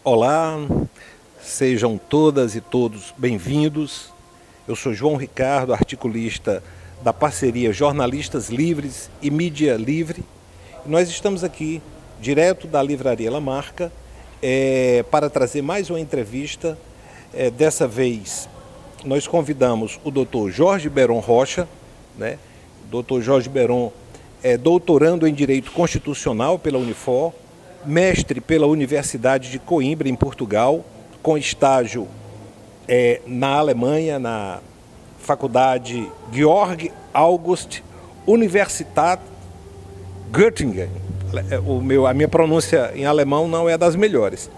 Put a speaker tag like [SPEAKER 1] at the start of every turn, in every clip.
[SPEAKER 1] Olá, sejam todas e todos bem-vindos. Eu sou João Ricardo, articulista da parceria Jornalistas Livres e Mídia Livre. Nós estamos aqui, direto da Livraria La Marca, para trazer mais uma entrevista. Dessa vez, nós convidamos o Dr. Jorge Beron Rocha, né? O Dr. Jorge Beron é doutorando em Direito Constitucional pela Unifor, mestre pela Universidade de Coimbra, em Portugal, com estágio na Alemanha, na Faculdade Georg August Universität Göttingen. A minha pronúncia em alemão não é das melhores.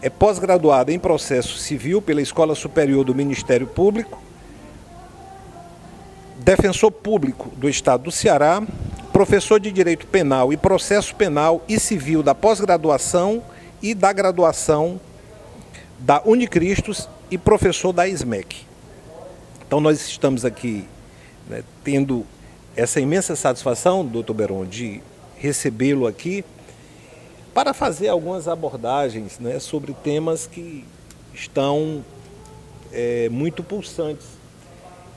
[SPEAKER 1] É pós-graduado em Processo Civil pela Escola Superior do Ministério Público, defensor público do Estado do Ceará, professor de Direito Penal e Processo Penal e Civil da pós-graduação e da graduação da Unicristos e professor da SMEC. Então nós estamos aqui, né, tendo essa imensa satisfação, doutor Beron, de recebê-lo aqui para fazer algumas abordagens, né, sobre temas que estão muito pulsantes.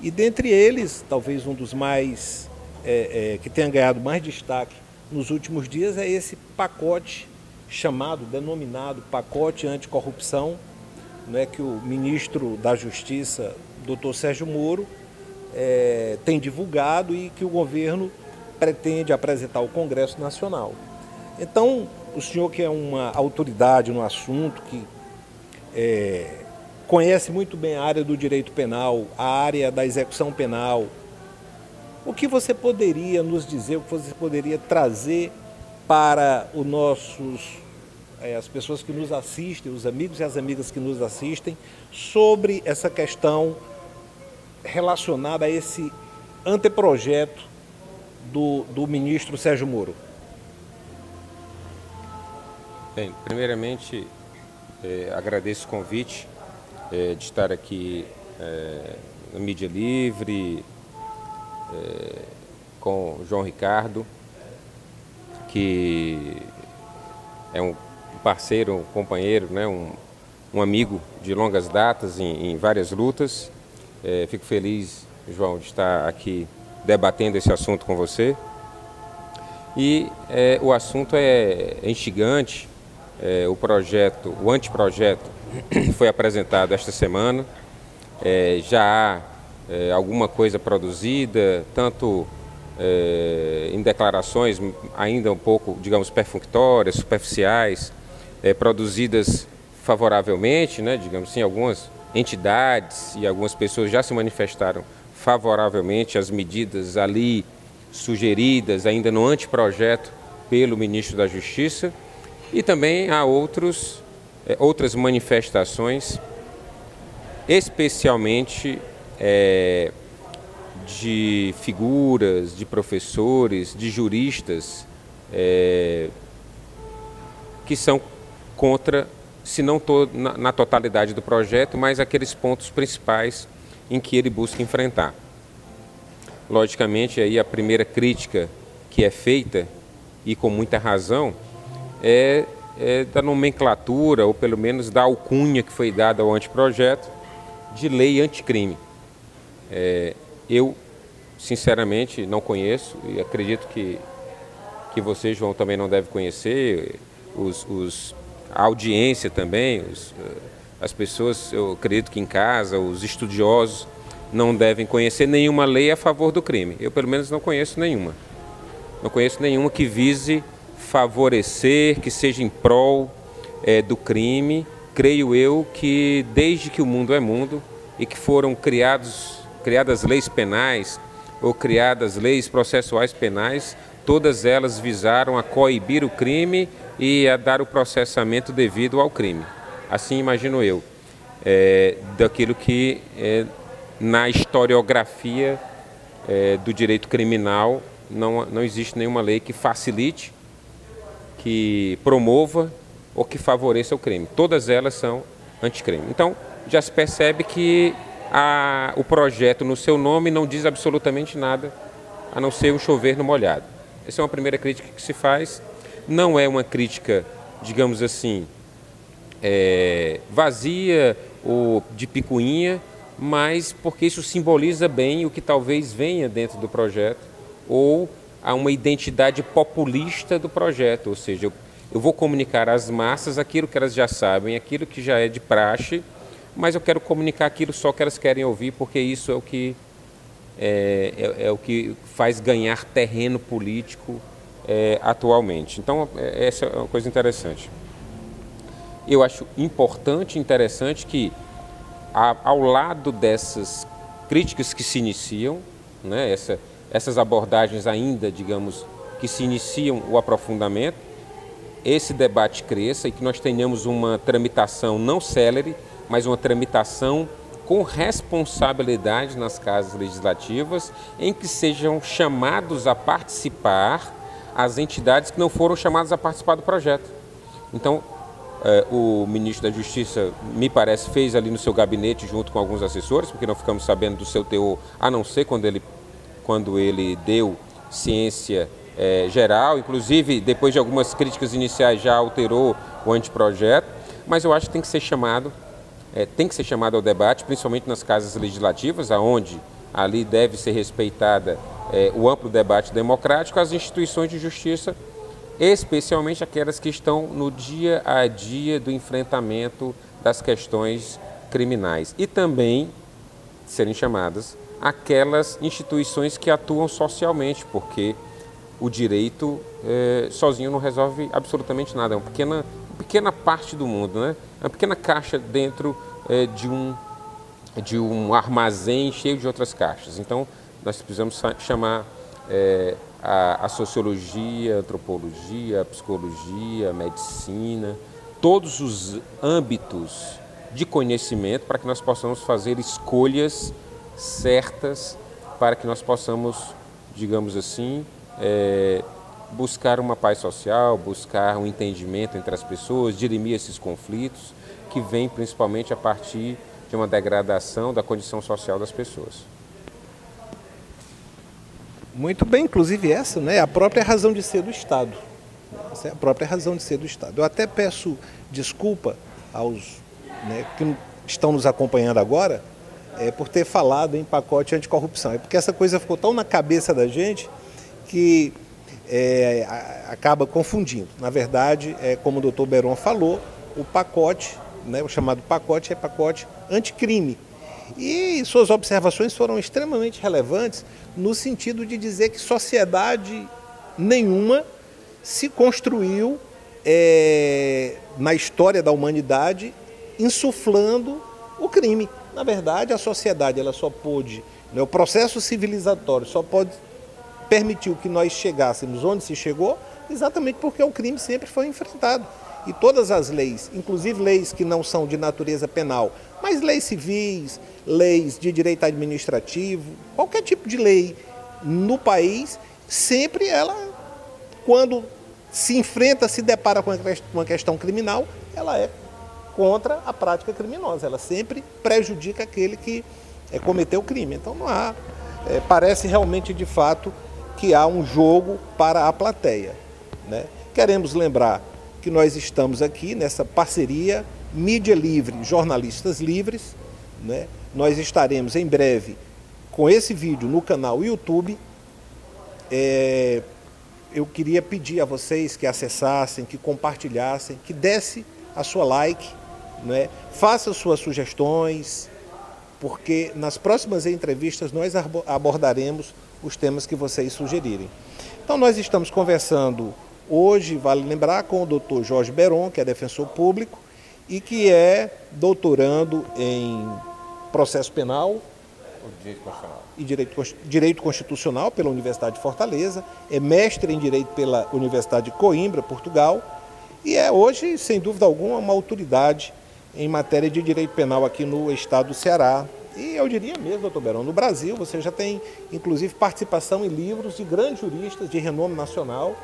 [SPEAKER 1] E dentre eles, talvez um dos mais que tenha ganhado mais destaque nos últimos dias é esse pacote denominado pacote anticorrupção, né, que o ministro da Justiça, Dr. Sérgio Moro, tem divulgado e que o governo pretende apresentar ao Congresso Nacional. Então, o senhor, que é uma autoridade no assunto, que conhece muito bem a área do direito penal, a área da execução penal, o que você poderia nos dizer, o que você poderia trazer para as pessoas que nos assistem, os amigos e as amigas que nos assistem, sobre essa questão relacionada a esse anteprojeto do ministro Sérgio Moro?
[SPEAKER 2] Bem, primeiramente, agradeço o convite de estar aqui na Mídia Livre, com o João Ricardo, que é um parceiro, um companheiro, né, um amigo de longas datas em várias lutas. Fico feliz, João, de estar aqui debatendo esse assunto com você. E o assunto é instigante. O anteprojeto foi apresentado esta semana. Já há alguma coisa produzida, tanto em declarações ainda um pouco, digamos, perfunctórias, superficiais, produzidas favoravelmente, né, digamos assim, algumas entidades e algumas pessoas já se manifestaram favoravelmente às medidas ali sugeridas ainda no anteprojeto pelo ministro da Justiça, e também há outras manifestações, especialmente de figuras, de professores, de juristas que são contra, se não na totalidade do projeto, mas aqueles pontos principais em que ele busca enfrentar. Logicamente, aí a primeira crítica que é feita, e com muita razão, é da nomenclatura, ou pelo menos da alcunha que foi dada ao anteprojeto de lei anticrime. Eu, sinceramente, não conheço, e acredito que você, João, também não deve conhecer, a audiência também, as pessoas, eu acredito que em casa, os estudiosos, não devem conhecer nenhuma lei a favor do crime. Eu, pelo menos, não conheço nenhuma. Não conheço nenhuma que vise favorecer, que seja em prol do crime. Creio eu que, desde que o mundo é mundo e que foram criadas leis penais ou criadas leis processuais penais, todas elas visaram a coibir o crime e a dar o processamento devido ao crime. Assim imagino eu, daquilo que na historiografia do direito criminal não existe nenhuma lei que facilite, que promova ou que favoreça o crime. Todas elas são anticrime. Então, já se percebe que o projeto no seu nome não diz absolutamente nada, a não ser um chover no molhado. Essa é uma primeira crítica que se faz. Não é uma crítica, digamos assim, vazia ou de picuinha, mas porque isso simboliza bem o que talvez venha dentro do projeto, ou a uma identidade populista do projeto, ou seja, eu vou comunicar às massas aquilo que elas já sabem, aquilo que já é de praxe, mas eu quero comunicar aquilo só que elas querem ouvir, porque isso é o que o que faz ganhar terreno político atualmente. Então, essa é uma coisa interessante. Eu acho importante e interessante que, ao lado dessas críticas que se iniciam, né, essas abordagens ainda, digamos, que se iniciam o aprofundamento, esse debate cresça e que nós tenhamos uma tramitação não célere, mas uma tramitação com responsabilidade nas casas legislativas, em que sejam chamados a participar as entidades que não foram chamadas a participar do projeto. Então, o ministro da Justiça, me parece, fez ali no seu gabinete junto com alguns assessores, porque não ficamos sabendo do seu teor, a não ser quando ele deu ciência geral, inclusive depois de algumas críticas iniciais já alterou o anteprojeto, mas eu acho que tem que ser chamado ao debate, principalmente nas casas legislativas, aonde ali deve ser respeitada o amplo debate democrático, as instituições de justiça, especialmente aquelas que estão no dia a dia do enfrentamento das questões criminais, e também serem chamadas aquelas instituições que atuam socialmente, porque o direito sozinho não resolve absolutamente nada, é uma pequena parte do mundo, né? É uma pequena caixa dentro de um armazém cheio de outras caixas. Então, nós precisamos chamar a sociologia, a antropologia, a psicologia, a medicina, todos os âmbitos de conhecimento para que nós possamos fazer escolhas certas, para que nós possamos, digamos assim, buscar uma paz social, buscar um entendimento entre as pessoas, dirimir esses conflitos que vêm principalmente a partir de uma degradação da condição social das pessoas.
[SPEAKER 1] Muito bem, inclusive essa, né, é a própria razão de ser do Estado. Essa é a própria razão de ser do Estado. Eu até peço desculpa aos que estão nos acompanhando agora por ter falado em pacote anticorrupção. É porque essa coisa ficou tão na cabeça da gente que acaba confundindo. Na verdade, como o doutor Beron falou, o pacote, o chamado pacote, é pacote anticrime. E suas observações foram extremamente relevantes no sentido de dizer que sociedade nenhuma se construiu na história da humanidade insuflando o crime. Na verdade, a sociedade ela só pôde, o processo civilizatório só pode permitiu que nós chegássemos onde se chegou, exatamente porque o crime sempre foi enfrentado. E todas as leis, inclusive leis que não são de natureza penal, mas leis civis, leis de direito administrativo, qualquer tipo de lei no país, sempre ela, quando se enfrenta, se depara com uma questão criminal, ela é contra a prática criminosa, ela sempre prejudica aquele que cometeu o crime. Então não há, parece realmente de fato que há um jogo para a plateia, né? Queremos lembrar que nós estamos aqui nessa parceria Mídia Livre, Jornalistas Livres, né? Nós estaremos em breve com esse vídeo no canal YouTube. Eu queria pedir a vocês que acessassem, que compartilhassem, que desse a sua like, né? Faça suas sugestões, porque nas próximas entrevistas nós abordaremos os temas que vocês sugerirem. Então nós estamos conversando hoje, vale lembrar, com o doutor Jorge Beron, que é defensor público e que é doutorando em processo penal e direito constitucional pela Universidade de Fortaleza, é mestre em direito pela Universidade de Coimbra, Portugal, e é hoje, sem dúvida alguma, uma autoridade em matéria de direito penal aqui no estado do Ceará. E eu diria mesmo, doutor Beron, no Brasil você já tem, inclusive, participação em livros de grandes juristas de renome nacional,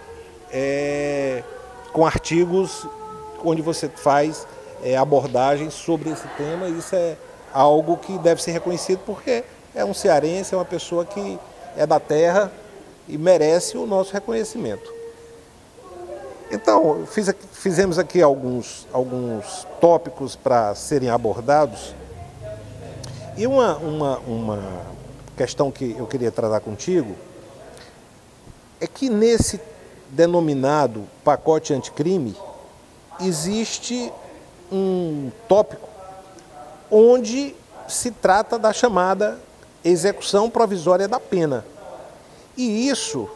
[SPEAKER 1] com artigos onde você faz abordagens sobre esse tema, e isso é algo que deve ser reconhecido porque é um cearense, é uma pessoa que é da terra e merece o nosso reconhecimento. Então, fizemos aqui alguns tópicos para serem abordados. E uma questão que eu queria tratar contigo é que nesse denominado pacote anticrime existe um tópico onde se trata da chamada execução provisória da pena. E isso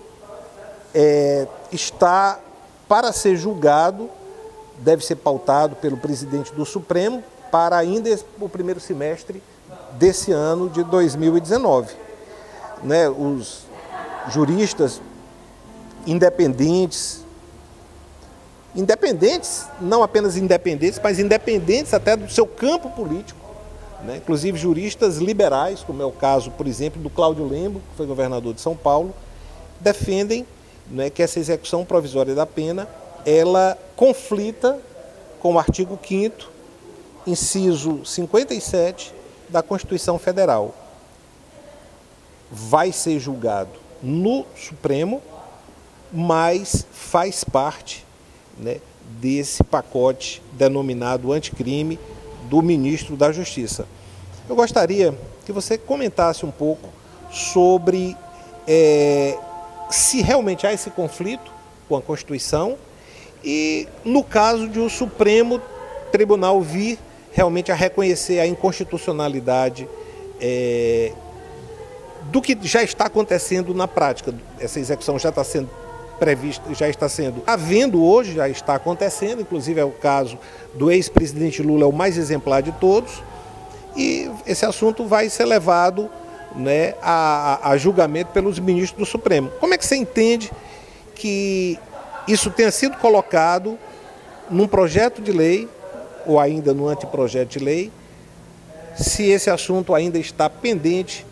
[SPEAKER 1] está para ser julgado, deve ser pautado pelo presidente do Supremo para ainda o primeiro semestre desse ano de 2019. Né, os juristas independentes, não apenas independentes, mas independentes até do seu campo político, né, inclusive juristas liberais, como é o caso, por exemplo, do Cláudio Lembo, que foi governador de São Paulo, defendem, né, que essa execução provisória da pena, ela conflita com o artigo 5º, inciso 57 da Constituição Federal. Vai ser julgado no Supremo, mas faz parte, né, desse pacote denominado anticrime do ministro da Justiça. Eu gostaria que você comentasse um pouco sobre se realmente há esse conflito com a Constituição e no caso de o Supremo Tribunal vir realmente a reconhecer a inconstitucionalidade do que já está acontecendo na prática. Essa execução já está sendo prevista, já está acontecendo, inclusive é o caso do ex-presidente Lula, é o mais exemplar de todos, e esse assunto vai ser levado, né, a julgamento pelos ministros do Supremo. Como é que você entende que isso tenha sido colocado num projeto de lei, ou ainda no anteprojeto de lei, se esse assunto ainda está pendente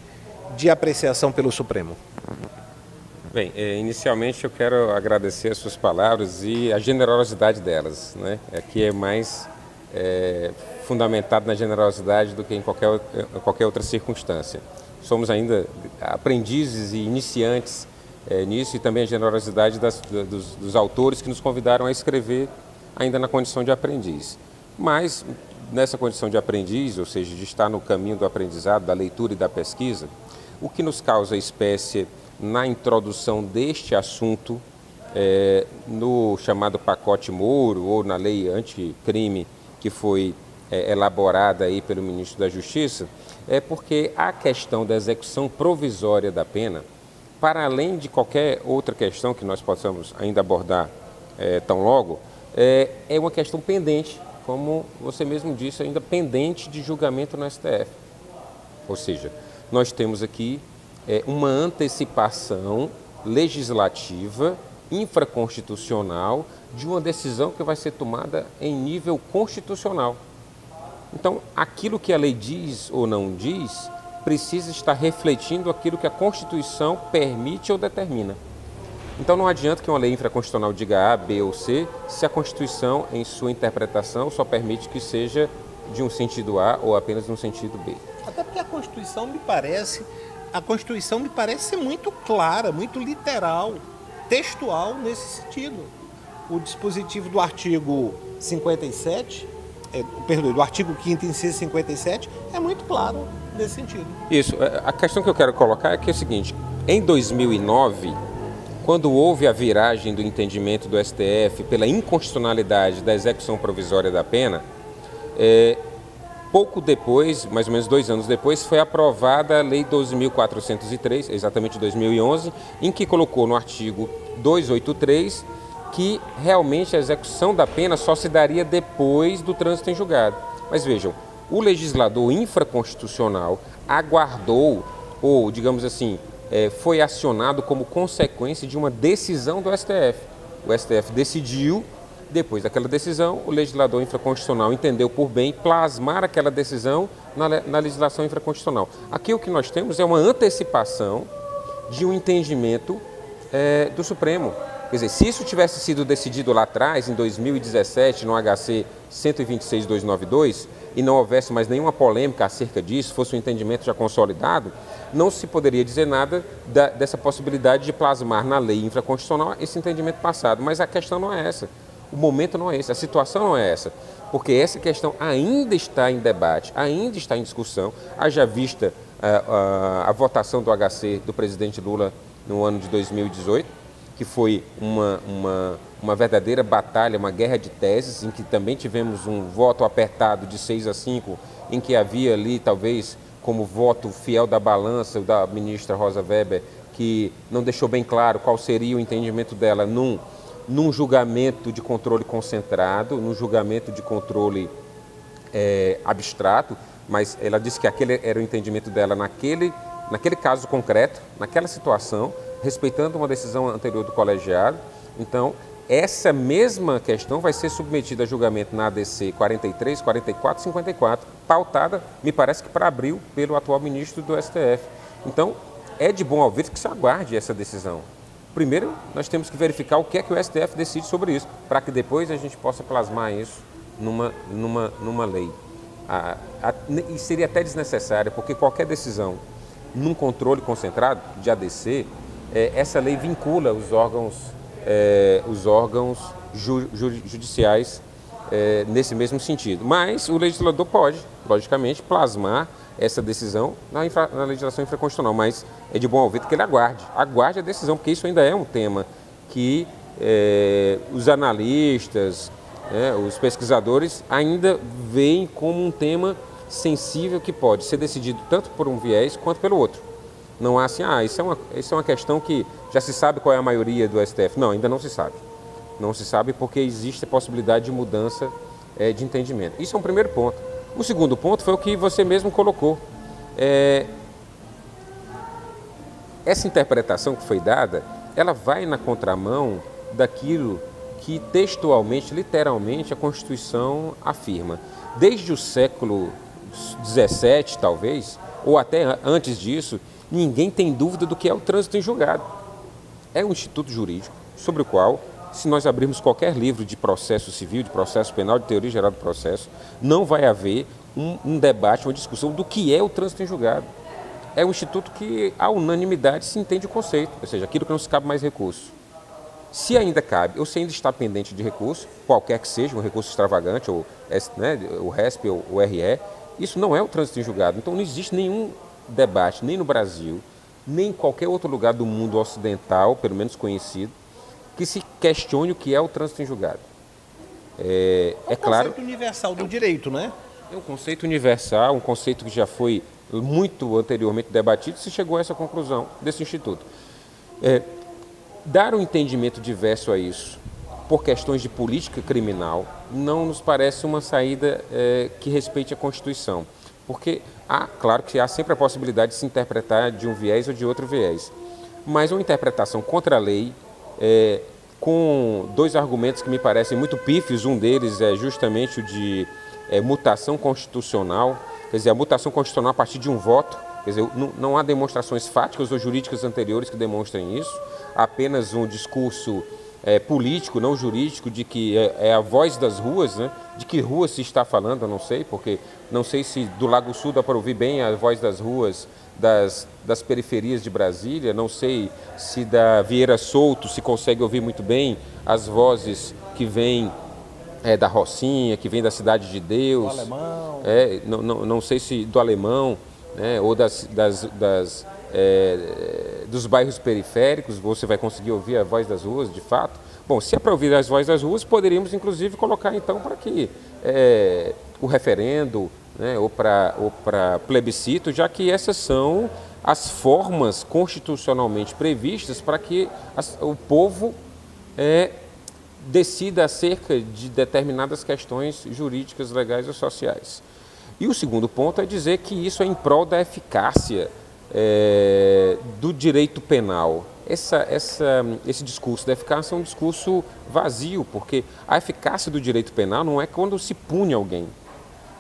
[SPEAKER 1] de apreciação pelo Supremo?
[SPEAKER 2] Bem, inicialmente eu quero agradecer as suas palavras e a generosidade delas, né? Aqui é mais fundamentado na generosidade do que em qualquer outra circunstância. Somos ainda aprendizes e iniciantes nisso, e também a generosidade dos autores que nos convidaram a escrever ainda na condição de aprendiz. Mas nessa condição de aprendiz, ou seja, de estar no caminho do aprendizado, da leitura e da pesquisa, o que nos causa espécie na introdução deste assunto, no chamado pacote Moro, ou na lei anticrime que foi elaborada aí pelo ministro da Justiça, é porque a questão da execução provisória da pena, para além de qualquer outra questão que nós possamos ainda abordar tão logo, é uma questão pendente, como você mesmo disse, ainda pendente de julgamento no STF. Ou seja, nós temos aqui uma antecipação legislativa, infraconstitucional, de uma decisão que vai ser tomada em nível constitucional. Então, aquilo que a lei diz ou não diz, precisa estar refletindo aquilo que a Constituição permite ou determina. Então, não adianta que uma lei infraconstitucional diga A, B ou C, se a Constituição, em sua interpretação, só permite que seja de um sentido A ou apenas de um sentido B.
[SPEAKER 1] Até porque a Constituição me parece ser muito clara, muito literal, textual nesse sentido. O dispositivo do artigo 57, do artigo 5º, inciso 57, é muito claro nesse sentido.
[SPEAKER 2] Isso. A questão que eu quero colocar é que é o seguinte: em 2009, quando houve a viragem do entendimento do STF pela inconstitucionalidade da execução provisória da pena, pouco depois, mais ou menos 2 anos depois, foi aprovada a Lei 12.403, exatamente 2011, em que colocou no artigo 283 que realmente a execução da pena só se daria depois do trânsito em julgado. Mas vejam, o legislador infraconstitucional aguardou, ou digamos assim, foi acionado como consequência de uma decisão do STF. O STF decidiu. Depois daquela decisão, o legislador infraconstitucional entendeu por bem plasmar aquela decisão na legislação infraconstitucional. Aqui o que nós temos é uma antecipação de um entendimento do Supremo. Quer dizer, se isso tivesse sido decidido lá atrás, em 2017, no HC 126.292, e não houvesse mais nenhuma polêmica acerca disso, fosse um entendimento já consolidado, não se poderia dizer nada dessa possibilidade de plasmar na lei infraconstitucional esse entendimento passado. Mas a questão não é essa, o momento não é esse, a situação não é essa, porque essa questão ainda está em debate, ainda está em discussão, haja vista a votação do HC do presidente Lula no ano de 2018, que foi uma verdadeira batalha, uma guerra de teses, em que também tivemos um voto apertado de 6-5, em que havia ali, talvez, como voto fiel da balança, da ministra Rosa Weber, que não deixou bem claro qual seria o entendimento dela num julgamento de controle concentrado, num julgamento de controle abstrato, mas ela disse que aquele era o entendimento dela naquele caso concreto, naquela situação, respeitando uma decisão anterior do colegiado. Então, essa mesma questão vai ser submetida a julgamento na ADC 43, 44, 54, pautada, me parece que para abril, pelo atual ministro do STF. Então, é de bom ouvir que se aguarde essa decisão. Primeiro, nós temos que verificar o que é que o STF decide sobre isso, para que depois a gente possa plasmar isso numa lei. E seria até desnecessário, porque qualquer decisão num controle concentrado de ADC, essa lei vincula os órgãos judiciais nesse mesmo sentido. Mas o legislador pode, logicamente, plasmar essa decisão na legislação infraconstitucional, mas é de bom ouvir que ele aguarde a decisão, porque isso ainda é um tema que os analistas, os pesquisadores ainda veem como um tema sensível que pode ser decidido tanto por um viés quanto pelo outro. Não há assim, isso é uma questão que já se sabe qual é a maioria do STF. Não, ainda não se sabe. Não se sabe porque existe a possibilidade de mudança de entendimento. Isso é um primeiro ponto. O segundo ponto foi o que você mesmo colocou. Essa interpretação que foi dada, ela vai na contramão daquilo que textualmente, literalmente, a Constituição afirma. Desde o século XVII, talvez, ou até antes disso, ninguém tem dúvida do que é o trânsito em julgado. É um instituto jurídico sobre o qual, se nós abrirmos qualquer livro de processo civil, de processo penal, de teoria geral do processo, não vai haver um debate, uma discussão do que é o trânsito em julgado. É um instituto que, à unanimidade, se entende o conceito, ou seja, aquilo que não se cabe mais recurso. Se ainda cabe, ou se ainda está pendente de recurso, qualquer que seja, um recurso extravagante, ou o RESP ou o RE, isso não é o trânsito em julgado. Então não existe nenhum debate, nem no Brasil, nem em qualquer outro lugar do mundo ocidental, pelo menos conhecido, que se questione o que é o trânsito em julgado. É claro.
[SPEAKER 1] Conceito universal do direito, né?
[SPEAKER 2] É um conceito universal, um conceito que já foi muito anteriormente debatido, se chegou a essa conclusão desse instituto. Dar um entendimento diverso a isso, por questões de política criminal, não nos parece uma saída que respeite a Constituição. Porque, claro que há sempre a possibilidade de se interpretar de um viés ou de outro viés. Mas uma interpretação contra a lei, com dois argumentos que me parecem muito pífios, um deles é justamente o de mutação constitucional, quer dizer, a mutação constitucional a partir de um voto, quer dizer, não há demonstrações fáticas ou jurídicas anteriores que demonstrem isso, apenas um discurso político, não jurídico, de que é a voz das ruas, né? De que rua se está falando, eu não sei, porque não sei se do Lago Sul dá para ouvir bem a voz das ruas das periferias de Brasília, não sei se da Vieira Souto se consegue ouvir muito bem as vozes que vêm da Rocinha, que vêm da Cidade de Deus,
[SPEAKER 1] do Alemão.
[SPEAKER 2] Não sei se do Alemão, né? Ou dos bairros periféricos, você vai conseguir ouvir a voz das ruas, de fato. Bom, se é para ouvir as vozes das ruas, poderíamos inclusive colocar então para que o referendo, né, ou para plebiscito, já que essas são as formas constitucionalmente previstas para que o povo decida acerca de determinadas questões jurídicas, legais ou sociais. E o segundo ponto é dizer que isso é em prol da eficácia do direito penal. Esse discurso da eficácia é um discurso vazio, porque a eficácia do direito penal não é quando se pune alguém.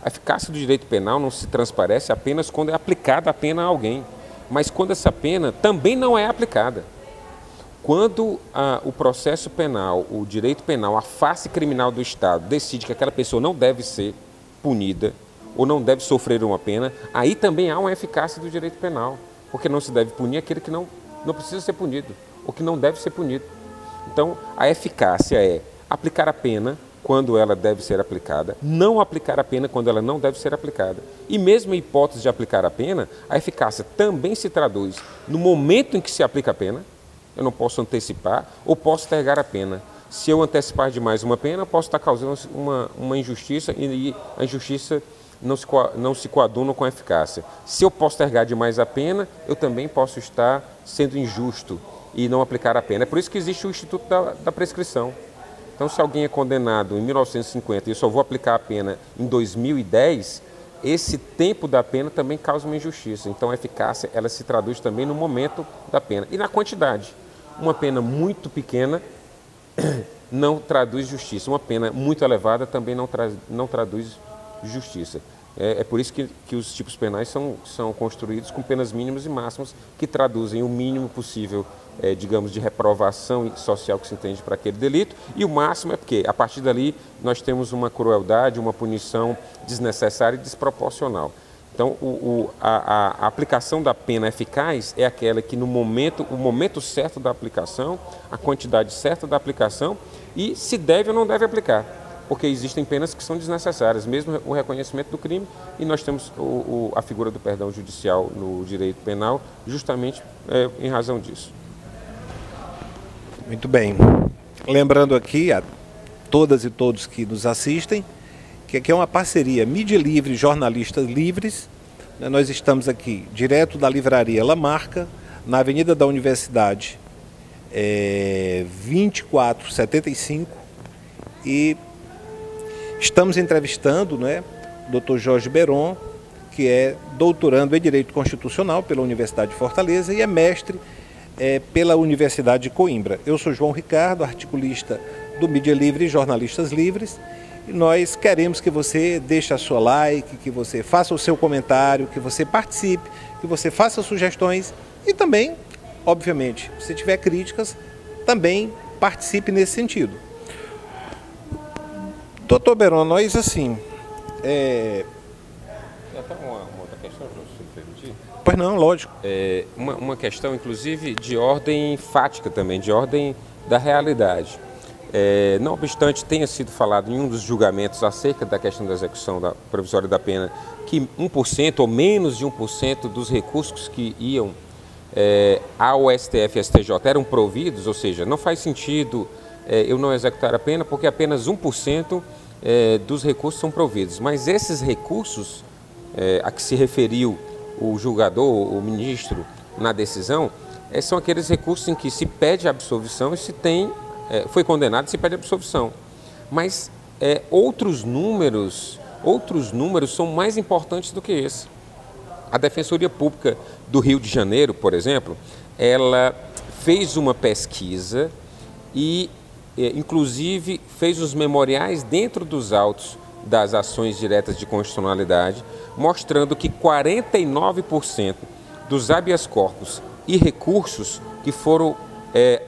[SPEAKER 2] A eficácia do direito penal não se transparece apenas quando é aplicada a pena a alguém, mas quando essa pena também não é aplicada. Quando o processo penal, o direito penal, a face criminal do Estado decide que aquela pessoa não deve ser punida, ou não deve sofrer uma pena, aí também há uma eficácia do direito penal, porque não se deve punir aquele que não precisa ser punido, ou que não deve ser punido. Então, a eficácia é aplicar a pena quando ela deve ser aplicada, não aplicar a pena quando ela não deve ser aplicada. E mesmo em hipótese de aplicar a pena, a eficácia também se traduz no momento em que se aplica a pena. Eu não posso antecipar ou posso postergar a pena. Se eu antecipar demais uma pena, eu posso estar causando uma injustiça e a injustiça não se coaduna com a eficácia. Se eu postergar demais a pena, eu também posso estar sendo injusto e não aplicar a pena. É por isso que existe o Instituto da Prescrição. Então, se alguém é condenado em 1950 e eu só vou aplicar a pena em 2010, esse tempo da pena também causa uma injustiça. Então, a eficácia ela se traduz também no momento da pena e na quantidade. Uma pena muito pequena não traduz justiça. Uma pena muito elevada também não traduz justiça. É por isso que os tipos penais são construídos com penas mínimas e máximas que traduzem o mínimo possível, digamos, de reprovação social que se entende para aquele delito, e o máximo é porque, a partir dali, nós temos uma crueldade, uma punição desnecessária e desproporcional. Então, a aplicação da pena eficaz é aquela que o momento certo da aplicação, a quantidade certa da aplicação e se deve ou não deve aplicar. Porque existem penas que são desnecessárias, mesmo o reconhecimento do crime, e nós temos a figura do perdão judicial no direito penal justamente em razão disso.
[SPEAKER 1] Muito bem. Lembrando aqui a todas e todos que nos assistem, que aqui é uma parceria Mídia Livre e Jornalistas Livres. Nós estamos aqui direto da Livraria Lamarca, na Avenida da Universidade 2475, e estamos entrevistando, o Dr. Jorge Beron, que é doutorando em Direito Constitucional pela Universidade de Fortaleza e é mestre pela Universidade de Coimbra. Eu sou João Ricardo, articulista do Mídia Livre e Jornalistas Livres, e nós queremos que você deixe a sua like, que você faça o seu comentário, que você participe, que você faça sugestões e também, obviamente, se tiver críticas, também participe nesse sentido. Doutor Beron, nós assim...
[SPEAKER 2] Até uma outra questão, se me permitir.
[SPEAKER 1] Pois não, lógico.
[SPEAKER 2] Uma questão, inclusive, de ordem fática também, de ordem da realidade. Não obstante tenha sido falado em um dos julgamentos acerca da questão da execução provisória da pena, que 1% ou menos de 1% dos recursos que iam ao STF e STJ eram providos, ou seja, não faz sentido eu não executar a pena porque apenas 1% dos recursos são providos. Mas esses recursos a que se referiu o julgador, o ministro, na decisão, são aqueles recursos em que se pede absolvição e se tem, foi condenado e se pede absolvição. Mas outros números são mais importantes do que esse. A Defensoria Pública do Rio de Janeiro, por exemplo, ela fez uma pesquisa e, inclusive, fez os memoriais dentro dos autos das ações diretas de constitucionalidade, mostrando que 49% dos habeas corpus e recursos que foram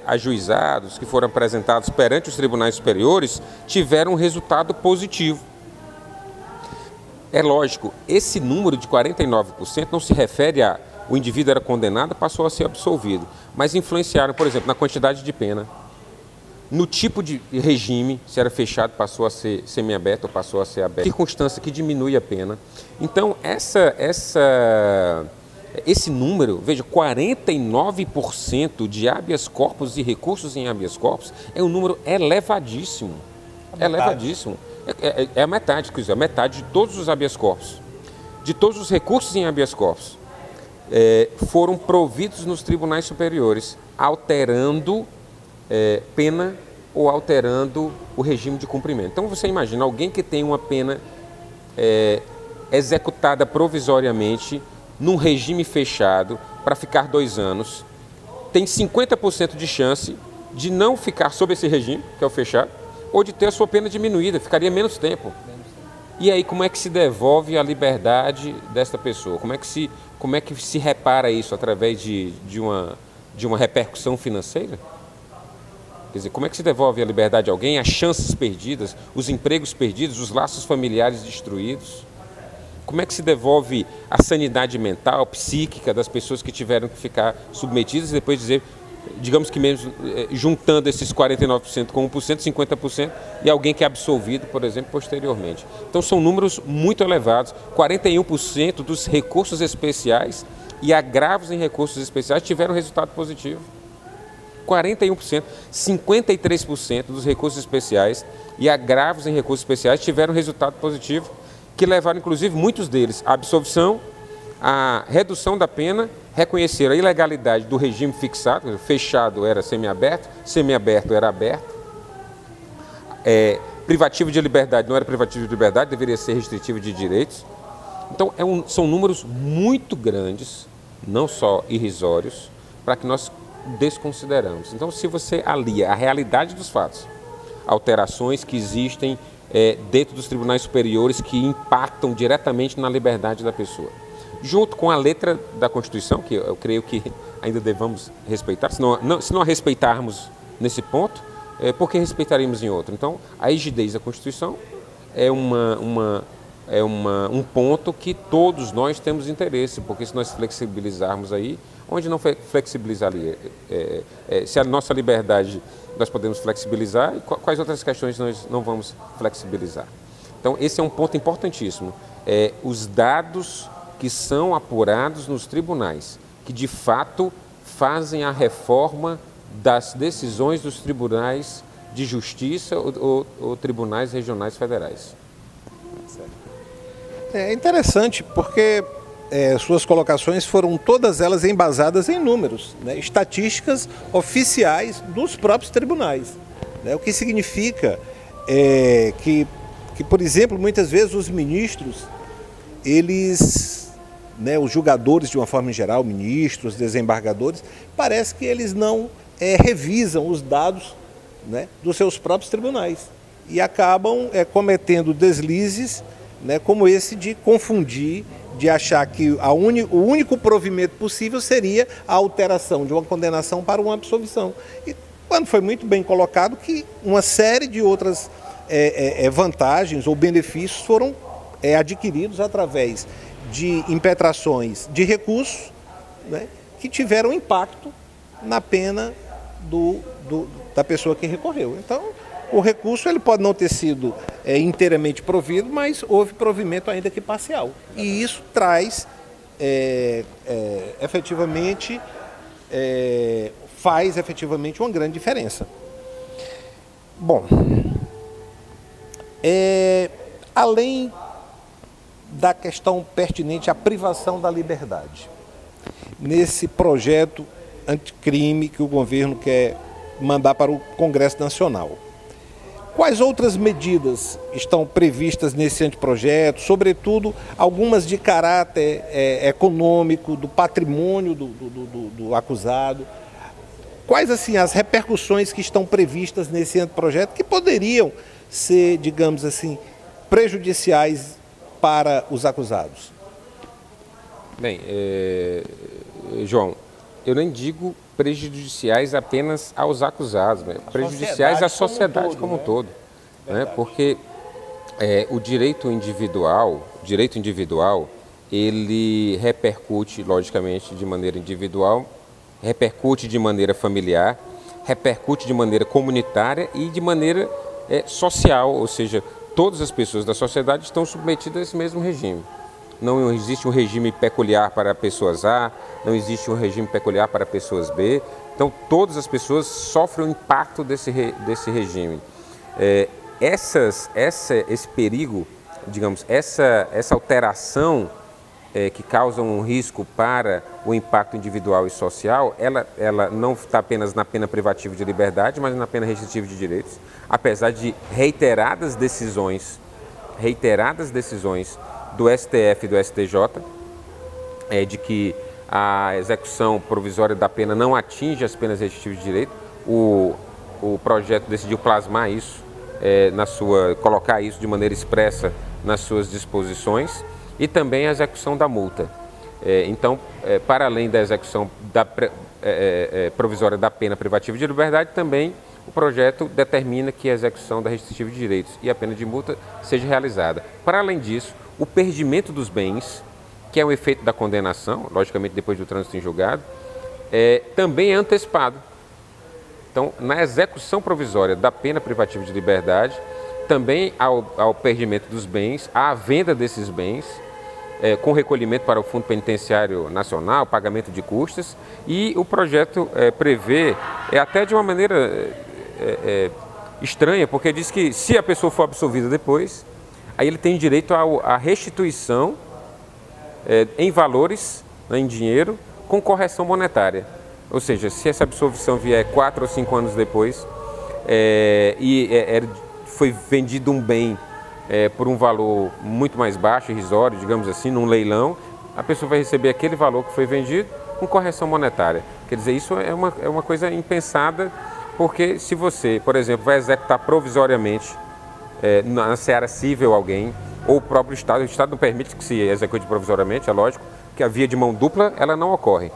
[SPEAKER 2] ajuizados, que foram apresentados perante os tribunais superiores, tiveram um resultado positivo. É lógico, esse número de 49% não se refere a o indivíduo era condenado, passou a ser absolvido, mas influenciaram, por exemplo, na quantidade de pena, no tipo de regime, se era fechado, passou a ser semiaberto ou passou a ser aberto, circunstância que diminui a pena. Então, esse número, veja, 49% de habeas corpus e recursos em habeas corpus é um número elevadíssimo. Elevadíssimo. É a metade, quer dizer, a metade de todos os habeas corpus, de todos os recursos em habeas corpus, foram providos nos tribunais superiores, alterando pena ou alterando o regime de cumprimento. Então você imagina alguém que tem uma pena executada provisoriamente num regime fechado para ficar 2 anos, tem 50% de chance de não ficar sob esse regime, que é o fechado, ou de ter a sua pena diminuída, ficaria menos tempo. E aí como é que se devolve a liberdade desta pessoa? Como é que se repara isso através de uma repercussão financeira? Quer dizer, como é que se devolve a liberdade a alguém, as chances perdidas, os empregos perdidos, os laços familiares destruídos? Como é que se devolve a sanidade mental, psíquica das pessoas que tiveram que ficar submetidas e depois dizer, digamos que mesmo juntando esses 49% com 1%, 50%, e alguém que é absolvido, por exemplo, posteriormente. Então são números muito elevados. 41% dos recursos especiais e agravos em recursos especiais tiveram resultado positivo. 41%, 53% dos recursos especiais e agravos em recursos especiais tiveram resultado positivo, que levaram, inclusive, muitos deles à absolvição, à redução da pena, reconheceram a ilegalidade do regime fixado, fechado era semiaberto, semiaberto era aberto, privativo de liberdade não era privativo de liberdade, deveria ser restritivo de direitos. Então, são números muito grandes, não só irrisórios, para que nós desconsideramos. Então, se você alia a realidade dos fatos, alterações que existem dentro dos tribunais superiores que impactam diretamente na liberdade da pessoa, junto com a letra da Constituição, que eu creio que ainda devamos respeitar, se não a respeitarmos nesse ponto, por que respeitaríamos em outro? Então, a rigidez da Constituição é um ponto que todos nós temos interesse, porque se nós flexibilizarmos aí, onde não flexibilizaria? Se a nossa liberdade nós podemos flexibilizar, e quais outras questões nós não vamos flexibilizar? Então, esse é um ponto importantíssimo. Os dados que são apurados nos tribunais, que de fato fazem a reforma das decisões dos tribunais de justiça ou tribunais regionais federais.
[SPEAKER 1] É interessante porque suas colocações foram todas elas embasadas em números, né, estatísticas oficiais dos próprios tribunais. Né, o que significa que, por exemplo, muitas vezes os ministros, eles, né, os julgadores de uma forma geral, ministros, desembargadores, parece que eles não revisam os dados, né, dos seus próprios tribunais e acabam cometendo deslizes, né, como esse de confundir, de achar que o único provimento possível seria a alteração de uma condenação para uma absolvição. E quando foi muito bem colocado que uma série de outras vantagens ou benefícios foram adquiridos através de impetrações de recursos, né, que tiveram impacto na pena da pessoa que recorreu. Então, o recurso ele pode não ter sido inteiramente provido, mas houve provimento ainda que parcial. E isso traz, efetivamente, faz efetivamente uma grande diferença. Bom, além da questão pertinente à privação da liberdade, nesse projeto anticrime que o governo quer mandar para o Congresso Nacional, quais outras medidas estão previstas nesse anteprojeto, sobretudo algumas de caráter econômico, do patrimônio do acusado? Quais assim as repercussões que estão previstas nesse anteprojeto que poderiam ser, digamos assim, prejudiciais para os acusados?
[SPEAKER 2] Bem, João, eu nem digo prejudiciais apenas aos acusados, né? Prejudiciais à sociedade como um todo, né? Porque o direito individual, ele repercute, logicamente, de maneira individual, repercute de maneira familiar, repercute de maneira comunitária e de maneira social, ou seja, todas as pessoas da sociedade estão submetidas a esse mesmo regime. Não existe um regime peculiar para pessoas A, não existe um regime peculiar para pessoas B. Então, todas as pessoas sofrem o impacto desse regime. Esse perigo, digamos, essa alteração que causa um risco para o impacto individual e social, ela não está apenas na pena privativa de liberdade, mas na pena restritiva de direitos, apesar de reiteradas decisões do STF e do STJ, de que a execução provisória da pena não atinge as penas restritivas de direito. O projeto decidiu plasmar isso, colocar isso de maneira expressa nas suas disposições, e também a execução da multa. Então, para além da execução provisória da pena privativa de liberdade, também o projeto determina que a execução da restritiva de direitos e a pena de multa seja realizada. Para além disso, o perdimento dos bens, que é um efeito da condenação, logicamente depois do trânsito em julgado, também é antecipado. Então, na execução provisória da pena privativa de liberdade, também ao perdimento dos bens, à venda desses bens, com recolhimento para o Fundo Penitenciário Nacional, pagamento de custas, e o projeto prevê, até de uma maneira estranha, porque diz que se a pessoa for absolvida depois, aí ele tem direito à restituição em valores, né, em dinheiro, com correção monetária. Ou seja, se essa absolvição vier 4 ou 5 anos depois foi vendido um bem por um valor muito mais baixo, irrisório, digamos assim, num leilão, a pessoa vai receber aquele valor que foi vendido com correção monetária. Quer dizer, isso é uma coisa impensada, porque se você, por exemplo, vai executar provisoriamente na seara civil alguém, ou o próprio Estado, o Estado não permite que se execute provisoriamente, é lógico, que a via de mão dupla ela não ocorre,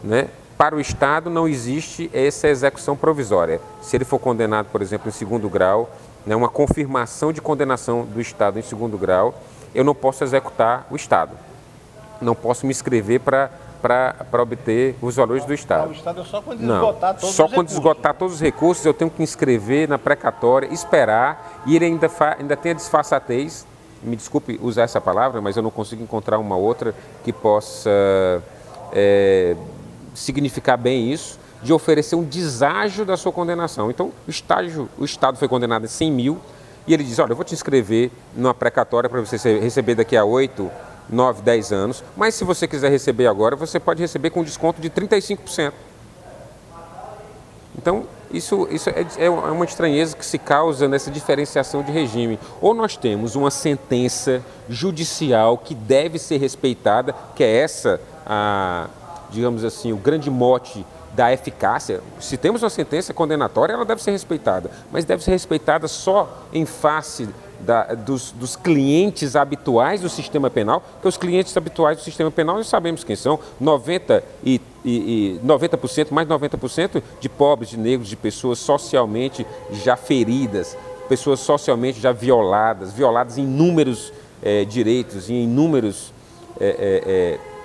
[SPEAKER 2] né? Para o Estado não existe essa execução provisória. Se ele for condenado, por exemplo, em segundo grau, né, uma confirmação de condenação do Estado em segundo grau, eu não posso executar o Estado. Não posso me inscrever para obter os valores do Estado.
[SPEAKER 1] O Estado é só quando esgotar todos os recursos.
[SPEAKER 2] Só quando esgotar todos os recursos, eu tenho que inscrever na precatória, esperar, e ele ainda tem a disfarçatez, me desculpe usar essa palavra, mas eu não consigo encontrar uma outra que possa significar bem isso, de oferecer um deságio da sua condenação. Então, o Estado foi condenado em 100 mil e ele diz, olha, eu vou te inscrever numa precatória para você receber daqui a 8, 9, 10 anos, mas se você quiser receber agora, você pode receber com desconto de 35%. Então, isso é uma estranheza que se causa nessa diferenciação de regime. Ou nós temos uma sentença judicial que deve ser respeitada, que é digamos assim, o grande mote da eficácia. Se temos uma sentença condenatória, ela deve ser respeitada, mas deve ser respeitada só em face dos clientes habituais do sistema penal, porque os clientes habituais do sistema penal nós sabemos quem são, 90%, mais de 90% de pobres, de negros, de pessoas socialmente já feridas, pessoas socialmente já violadas em inúmeros direitos e em inúmeros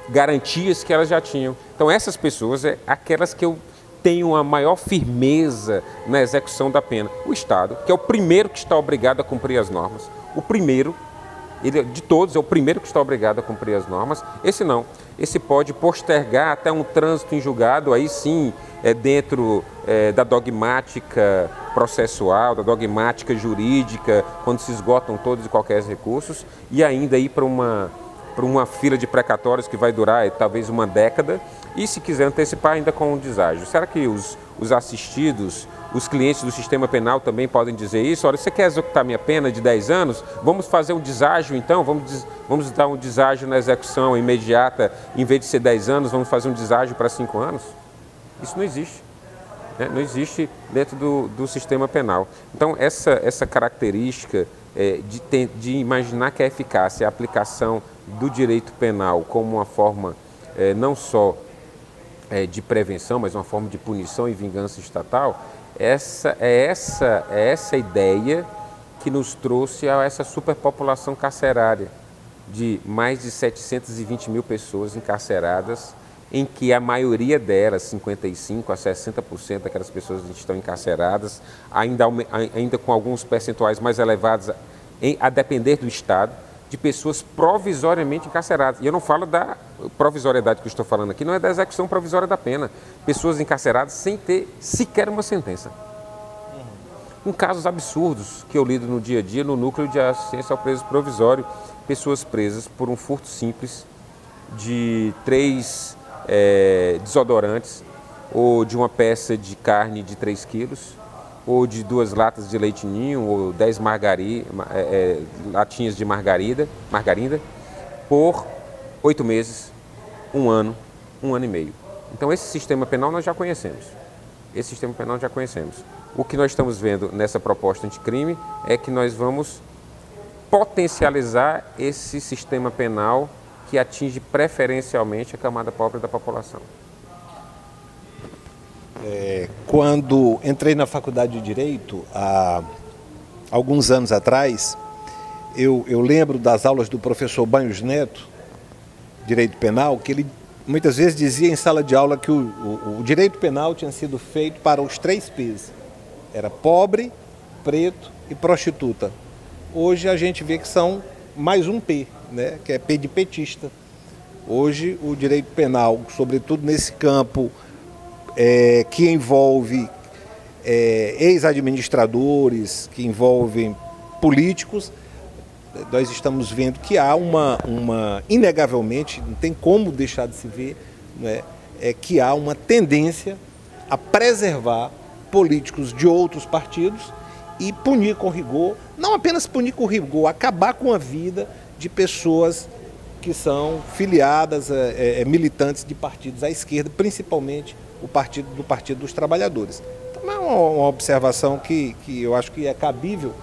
[SPEAKER 2] garantias que elas já tinham. Então essas pessoas aquelas que eu tenho a maior firmeza na execução da pena. O Estado, que é o primeiro que está obrigado a cumprir as normas, o primeiro, ele de todos é o primeiro que está obrigado a cumprir as normas, esse não. Esse pode postergar até um trânsito em julgado, aí sim dentro da dogmática processual, da dogmática jurídica, quando se esgotam todos e qualquer recursos, e ainda ir para uma fila de precatórios que vai durar talvez uma década, e se quiser antecipar ainda com um deságio. Será que os assistidos, os clientes do sistema penal também podem dizer isso? Olha, você quer executar minha pena de 10 anos? Vamos fazer um deságio então? Vamos dar um deságio na execução imediata, em vez de ser 10 anos, vamos fazer um deságio para 5 anos? Isso não existe. Não existe dentro do sistema penal. Então, essa característica de imaginar que a eficácia, a aplicação do direito penal como uma forma não só de prevenção, mas uma forma de punição e vingança estatal, essa ideia que nos trouxe a essa superpopulação carcerária de mais de 720 mil pessoas encarceradas, em que a maioria delas, 55% a 60% daquelas pessoas que estão encarceradas, ainda com alguns percentuais mais elevados, a depender do Estado, de pessoas provisoriamente encarceradas. E eu não falo da provisoriedade que eu estou falando aqui, não é da execução provisória da pena. Pessoas encarceradas sem ter sequer uma sentença. Com casos absurdos que eu lido no dia a dia, no núcleo de assistência ao preso provisório, pessoas presas por um furto simples de 3 desodorantes, ou de uma peça de carne de 3 quilos, ou de 2 latas de leite ninho, ou 10 latinhas de margarida, por 8 meses, 1 ano, 1 ano e meio. Então esse sistema penal nós já conhecemos. O que nós estamos vendo nessa proposta anticrime é que nós vamos potencializar esse sistema penal que atinge preferencialmente a camada pobre da população.
[SPEAKER 1] Quando entrei na faculdade de Direito, há alguns anos atrás, Eu lembro das aulas do professor Banhos Neto, Direito Penal, que ele muitas vezes dizia em sala de aula que o direito penal tinha sido feito para os 3 P's. Era pobre, preto e prostituta. Hoje a gente vê que são mais um P, né? Que é P de petista. Hoje o direito penal, sobretudo nesse campo que envolve ex-administradores, que envolvem políticos, nós estamos vendo que há inegavelmente, não tem como deixar de se ver, né, que há uma tendência a preservar políticos de outros partidos e punir com rigor, não apenas punir com rigor, acabar com a vida de pessoas que são filiadas, militantes de partidos à esquerda, principalmente o Partido dos Trabalhadores. Então é uma observação que eu acho que é cabível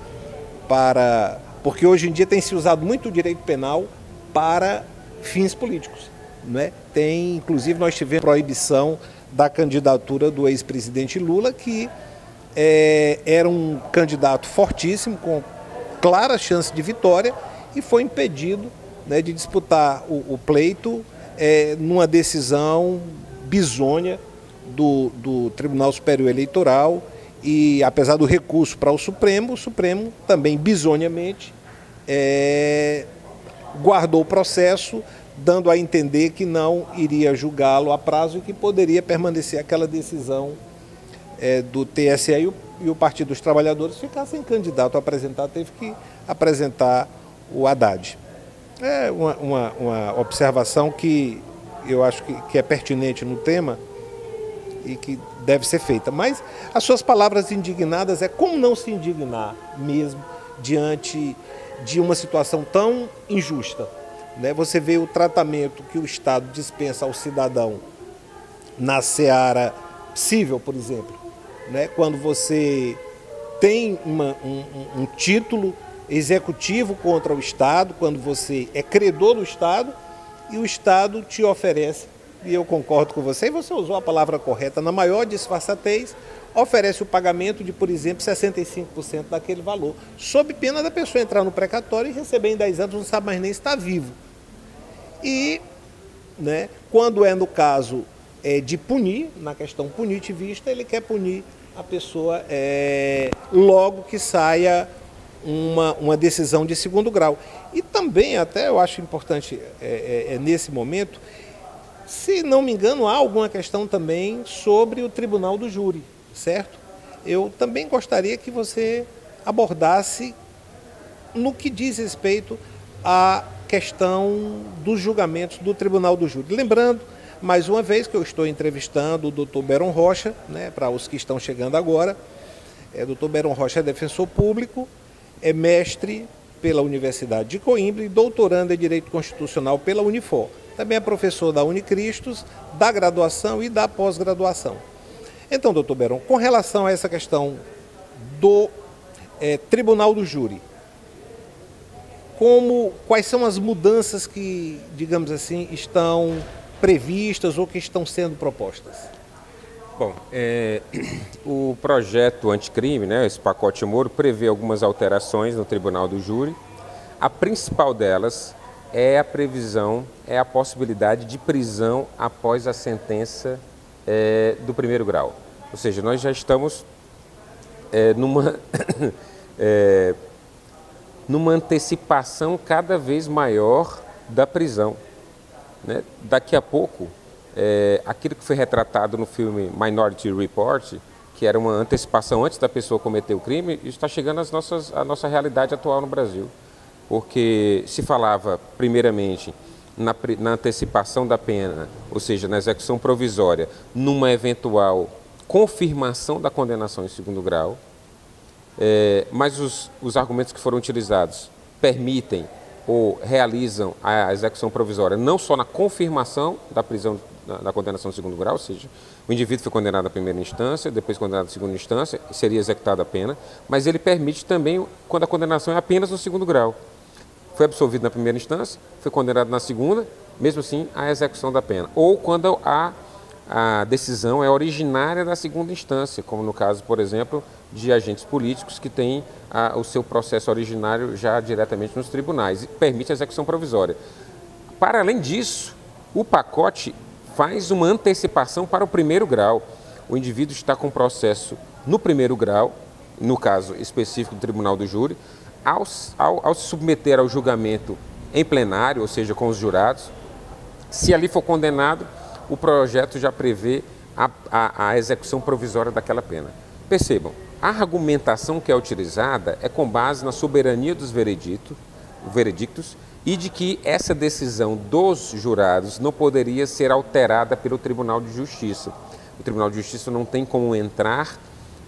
[SPEAKER 1] porque hoje em dia tem se usado muito o direito penal para fins políticos, né? Inclusive nós tivemos proibição da candidatura do ex-presidente Lula, que era um candidato fortíssimo, com clara chance de vitória, e foi impedido, né, de disputar o pleito numa decisão bizonha do Tribunal Superior Eleitoral. E apesar do recurso para o Supremo também bizonhamente guardou o processo, dando a entender que não iria julgá-lo a prazo e que poderia permanecer aquela decisão do TSE, e o Partido dos Trabalhadores ficar sem candidato a apresentar, teve que apresentar o Haddad. É uma observação que eu acho que é pertinente no tema e que deve ser feita. Mas as suas palavras indignadas como não se indignar mesmo diante de uma situação tão injusta, né? Você vê o tratamento que o Estado dispensa ao cidadão na seara civil, por exemplo, né? Quando você tem um título executivo contra o Estado, quando você é credor do Estado e o Estado te oferece, e eu concordo com você, e você usou a palavra correta, na maior disfarçatez, oferece o pagamento de, por exemplo, 65% daquele valor, sob pena da pessoa entrar no precatório e receber em 10 anos, não sabe mais nem se está vivo. E, né, quando no caso de punir, na questão punitivista, ele quer punir a pessoa logo que saia uma decisão de 2º grau. E também, até eu acho importante nesse momento, se não me engano, há alguma questão também sobre o tribunal do júri, certo? Eu também gostaria que você abordasse no que diz respeito à questão dos julgamentos do tribunal do júri. Lembrando, mais uma vez, que eu estou entrevistando o Dr. Beron Rocha, né, para os que estão chegando agora. Dr. Beron Rocha é defensor público, é mestre pela Universidade de Coimbra e doutorando em Direito Constitucional pela Unifor. Também é professor da Unicristos, da graduação e da pós-graduação. Então, doutor Beron, com relação a essa questão do Tribunal do Júri, quais são as mudanças que, digamos assim, estão previstas ou que estão sendo propostas?
[SPEAKER 2] Bom, o projeto anticrime, né, esse pacote Moro, prevê algumas alterações no Tribunal do Júri. A principal delas é a previsão, a possibilidade de prisão após a sentença do 1º grau. Ou seja, nós já estamos numa antecipação cada vez maior da prisão, né? Daqui a pouco, aquilo que foi retratado no filme Minority Report, que era uma antecipação antes da pessoa cometer o crime, está chegando à nossa realidade atual no Brasil. Porque se falava, primeiramente, na antecipação da pena, ou seja, na execução provisória, numa eventual confirmação da condenação em 2º grau, mas os argumentos que foram utilizados permitem ou realizam a execução provisória não só na confirmação da prisão da condenação em 2º grau, ou seja, o indivíduo foi condenado à 1ª instância, depois condenado à 2ª instância, seria executada a pena, mas ele permite também quando a condenação é apenas no 2º grau. Foi absolvido na 1ª instância, foi condenado na 2ª, mesmo assim a execução da pena. Ou quando há a decisão é originária da segunda instância, como no caso, por exemplo, de agentes políticos que têm o seu processo originário já diretamente nos tribunais e permite a execução provisória. Para além disso, o pacote faz uma antecipação para o primeiro grau. O indivíduo está com processo no primeiro grau, no caso específico do Tribunal do Júri, ao se submeter ao julgamento em plenário, ou seja, com os jurados, se ali for condenado, o projeto já prevê a execução provisória daquela pena. Percebam, a argumentação que é utilizada é com base na soberania dos veredictos e de que essa decisão dos jurados não poderia ser alterada pelo Tribunal de Justiça. O Tribunal de Justiça não tem como entrar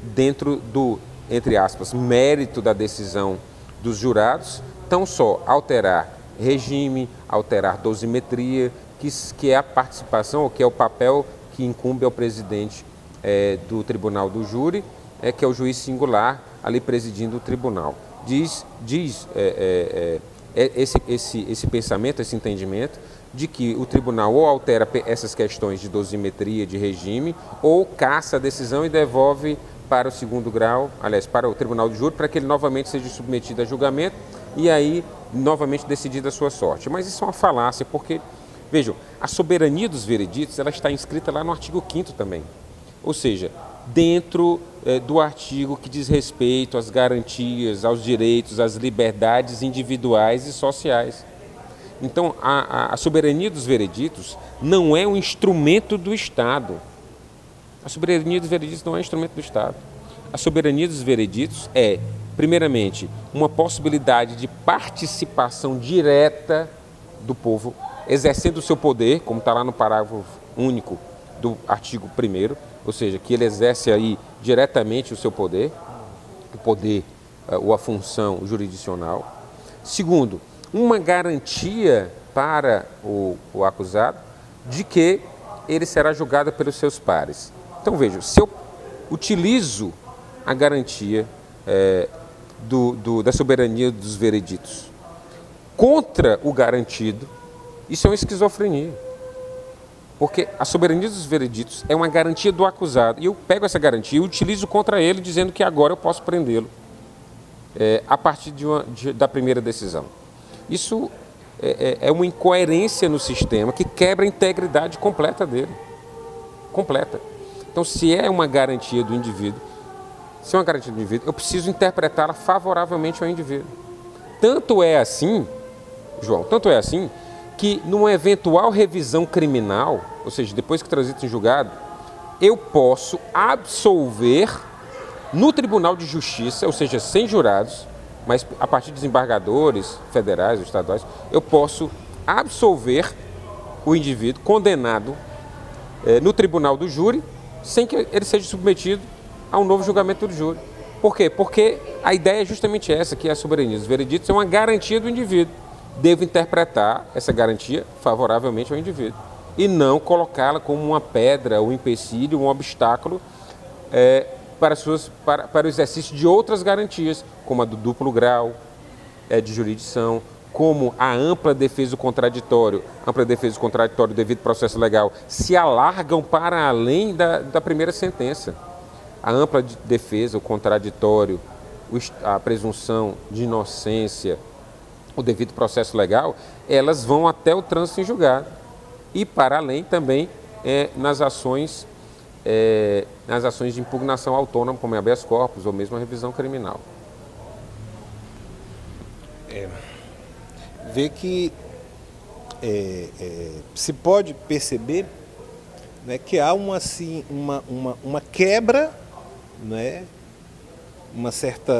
[SPEAKER 2] dentro do, entre aspas, mérito da decisão dos jurados, tão só alterar regime, alterar dosimetria, que é a participação, ou que é o papel que incumbe ao presidente do Tribunal do Júri, que é o juiz singular ali presidindo o tribunal. Diz esse pensamento, esse entendimento, de que o tribunal ou altera essas questões de dosimetria, de regime, ou caça a decisão e devolve para o segundo grau, aliás, para o Tribunal do Júri, para que ele novamente seja submetido a julgamento e aí novamente decidida a sua sorte. Mas isso é uma falácia, porque, vejam, a soberania dos vereditos ela está inscrita lá no artigo 5º também. Ou seja, dentro do artigo que diz respeito às garantias, aos direitos, às liberdades individuais e sociais. Então, a soberania dos vereditos não é um instrumento do Estado. A soberania dos vereditos não é um instrumento do Estado. A soberania dos vereditos é, primeiramente, uma possibilidade de participação direta do povo, exercendo o seu poder, como está lá no parágrafo único do artigo 1º, ou seja, que ele exerce aí diretamente o seu poder, ou a função jurisdicional. Segundo, uma garantia para o acusado de que ele será julgado pelos seus pares. Então, veja, se eu utilizo a garantia da soberania dos vereditos contra o garantido, isso é uma esquizofrenia. Porque a soberania dos vereditos é uma garantia do acusado. E eu pego essa garantia e utilizo contra ele, dizendo que agora eu posso prendê-lo a partir da primeira decisão. Isso é uma incoerência no sistema que quebra a integridade completa dele. Completa. Então, se é uma garantia do indivíduo, eu preciso interpretá-la favoravelmente ao indivíduo. Tanto é assim, João, que numa eventual revisão criminal, ou seja, depois que transita em julgado, eu posso absolver no Tribunal de Justiça, ou seja, sem jurados, mas a partir de desembargadores federais ou estaduais, eu posso absolver o indivíduo condenado no Tribunal do Júri, sem que ele seja submetido a um novo julgamento do júri. Por quê? Porque a ideia é justamente essa, que a soberania dos vereditos é uma garantia do indivíduo. Devo interpretar essa garantia favoravelmente ao indivíduo e não colocá-la como uma pedra, um empecilho, um obstáculo para o exercício de outras garantias, como a do duplo grau de jurisdição, como a ampla defesa do contraditório, do devido processo legal, se alargam para além da primeira sentença. A ampla defesa, o contraditório, a presunção de inocência, o devido processo legal, elas vão até o trânsito em julgado. E para além também nas ações de impugnação autônoma, como é habeas corpus ou mesmo a revisão criminal.
[SPEAKER 1] Vê que se pode perceber, né, que há uma quebra, né, um certo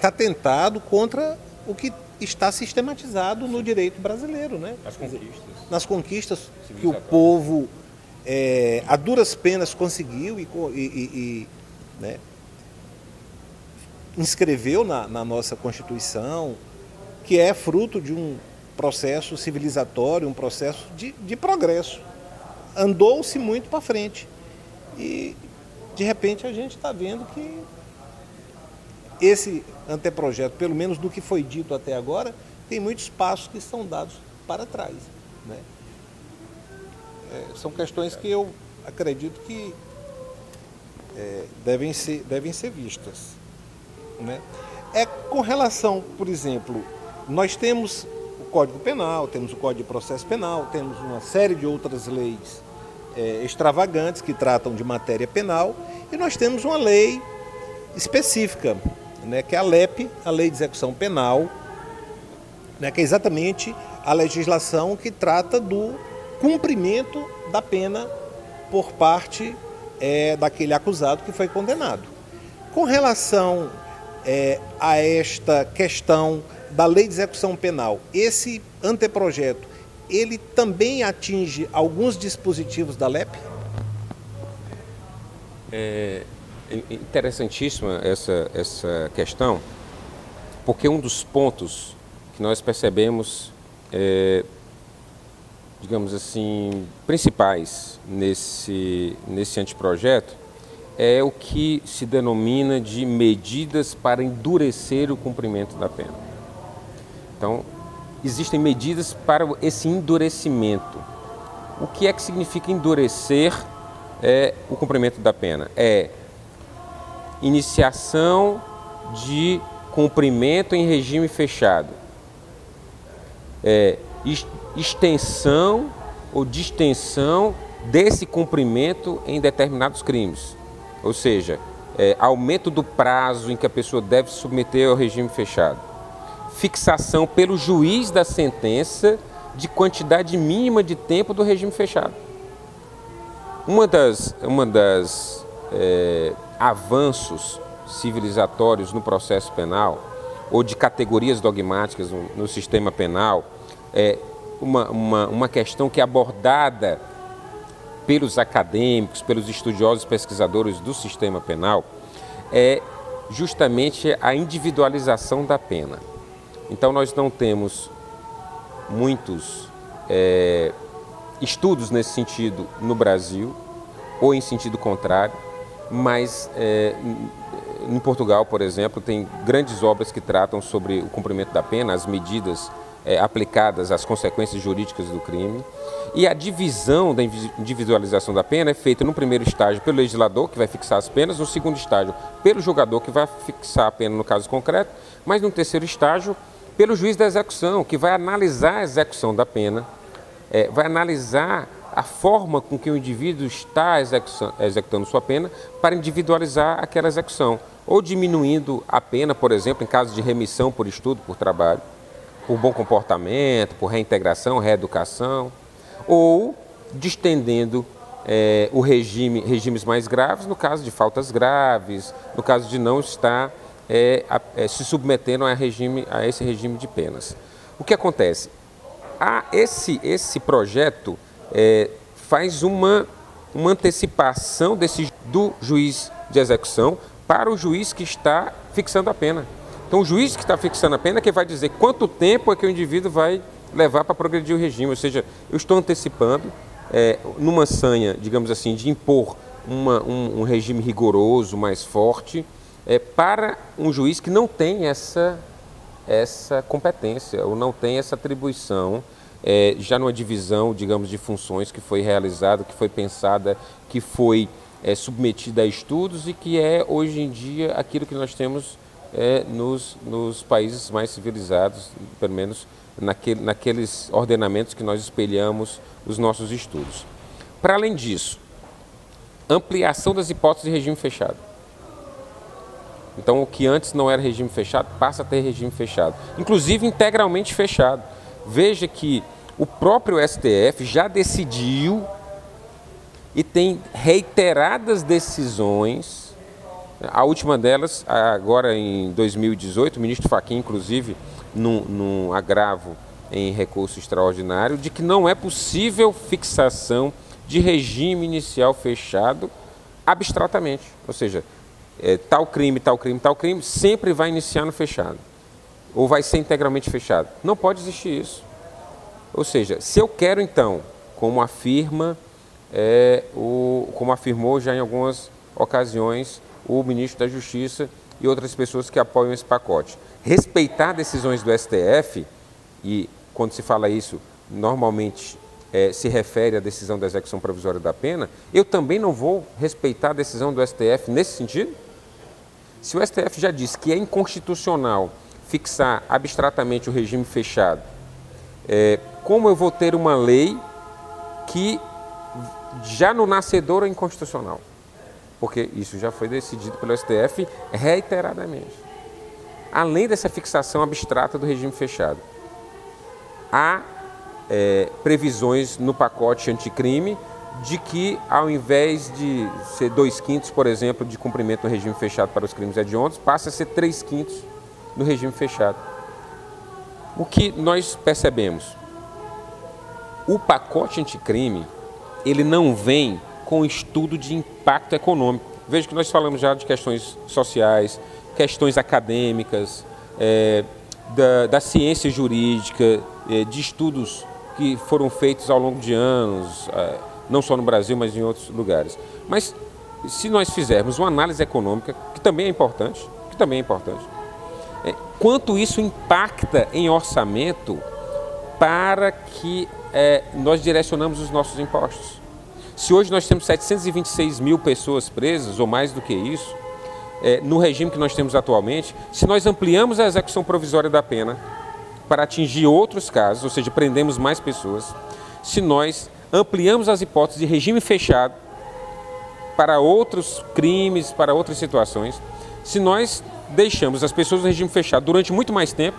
[SPEAKER 1] atentado contra o que está sistematizado no direito brasileiro, né? Nas conquistas que o povo a duras penas conseguiu né, inscreveu na nossa Constituição, que é fruto de um processo civilizatório, um processo de progresso. Andou-se muito para frente e, de repente, a gente está vendo que esse anteprojeto, pelo menos do que foi dito até agora, tem muitos passos que são dados para trás, né? são questões que eu acredito que devem ser vistas, né? Com relação, por exemplo, nós temos o Código Penal, temos o Código de Processo Penal, temos uma série de outras leis extravagantes que tratam de matéria penal, e nós temos uma lei específica, né, que é a LEP, a Lei de Execução Penal, né, que é exatamente a legislação que trata do cumprimento da pena por parte daquele acusado que foi condenado. Com relação a esta questão da Lei de Execução Penal, esse anteprojeto, ele também atinge alguns dispositivos da LEP?
[SPEAKER 2] É interessantíssima essa questão, porque um dos pontos que nós percebemos, digamos assim, principais nesse anteprojeto é o que se denomina de medidas para endurecer o cumprimento da pena. Então, existem medidas para esse endurecimento. O que é que significa endurecer o cumprimento da pena? É iniciação de cumprimento em regime fechado, extensão ou distensão desse cumprimento em determinados crimes, ou seja, aumento do prazo em que a pessoa deve submeter ao regime fechado, fixação pelo juiz da sentença de quantidade mínima de tempo do regime fechado. Uma das avanços civilizatórios no processo penal ou de categorias dogmáticas no sistema penal é uma questão que é abordada pelos acadêmicos, pelos estudiosos pesquisadores do sistema penal, é justamente a individualização da pena. Então nós não temos muitos estudos nesse sentido no Brasil, ou em sentido contrário, mas em Portugal, por exemplo, tem grandes obras que tratam sobre o cumprimento da pena, as medidas aplicadas às consequências jurídicas do crime. E a divisão da individualização da pena é feita no primeiro estágio pelo legislador, que vai fixar as penas, no segundo estágio pelo julgador, que vai fixar a pena no caso concreto, mas no terceiro estágio pelo juiz da execução, que vai analisar a execução da pena, vai analisar a forma com que o indivíduo está executando sua pena para individualizar aquela execução, ou diminuindo a pena, por exemplo, em caso de remissão por estudo, por trabalho, por bom comportamento, por reintegração, reeducação, ou distendendo regimes mais graves, no caso de faltas graves, no caso de não estar se submetendo a esse regime de penas. O que acontece? Esse projeto faz uma antecipação do juiz de execução para o juiz que está fixando a pena. Então, o juiz que está fixando a pena é que vai dizer quanto tempo é que o indivíduo vai levar para progredir o regime. Ou seja, eu estou antecipando, numa sanha, digamos assim, de impor um regime rigoroso, mais forte, para um juiz que não tem essa competência ou não tem essa atribuição, já numa divisão, digamos, de funções que foi realizada, que foi pensada, que foi submetida a estudos e que é, hoje em dia, aquilo que nós temos nos países mais civilizados, pelo menos naqueles ordenamentos que nós espelhamos os nossos estudos. Para além disso, ampliação das hipóteses de regime fechado. Então, o que antes não era regime fechado, passa a ter regime fechado, inclusive integralmente fechado. Veja que o próprio STF já decidiu e tem reiteradas decisões. A última delas, agora em 2018, o ministro Fachin, inclusive, num agravo em recurso extraordinário, de que não é possível fixação de regime inicial fechado abstratamente. Ou seja, tal crime, tal crime, tal crime, sempre vai iniciar no fechado. Ou vai ser integralmente fechado. Não pode existir isso. Ou seja, se eu quero então, como afirmou já em algumas ocasiões o ministro da Justiça e outras pessoas que apoiam esse pacote, respeitar decisões do STF, e quando se fala isso, normalmente se refere à decisão da execução provisória da pena, eu também não vou respeitar a decisão do STF nesse sentido? Se o STF já disse que é inconstitucional fixar abstratamente o regime fechado, como eu vou ter uma lei que já no nascedor é inconstitucional? Porque isso já foi decidido pelo STF reiteradamente. Além dessa fixação abstrata do regime fechado, há previsões no pacote anticrime de que, ao invés de ser 2/5, por exemplo, de cumprimento no regime fechado para os crimes hediondos, passa a ser 3/5 no regime fechado. O que nós percebemos? O pacote anticrime, ele não vem com estudo de impacto econômico. Veja que nós falamos já de questões sociais, questões acadêmicas, da ciência jurídica, de estudos que foram feitos ao longo de anos, não só no Brasil, mas em outros lugares. Mas se nós fizermos uma análise econômica, que também é importante, quanto isso impacta em orçamento para que nós direcionamos os nossos impostos? Se hoje nós temos 726 mil pessoas presas, ou mais do que isso, no regime que nós temos atualmente, se nós ampliamos a execução provisória da pena para atingir outros casos, ou seja, prendemos mais pessoas, se nós ampliamos as hipóteses de regime fechado para outros crimes, para outras situações, se nós deixamos as pessoas no regime fechado durante muito mais tempo,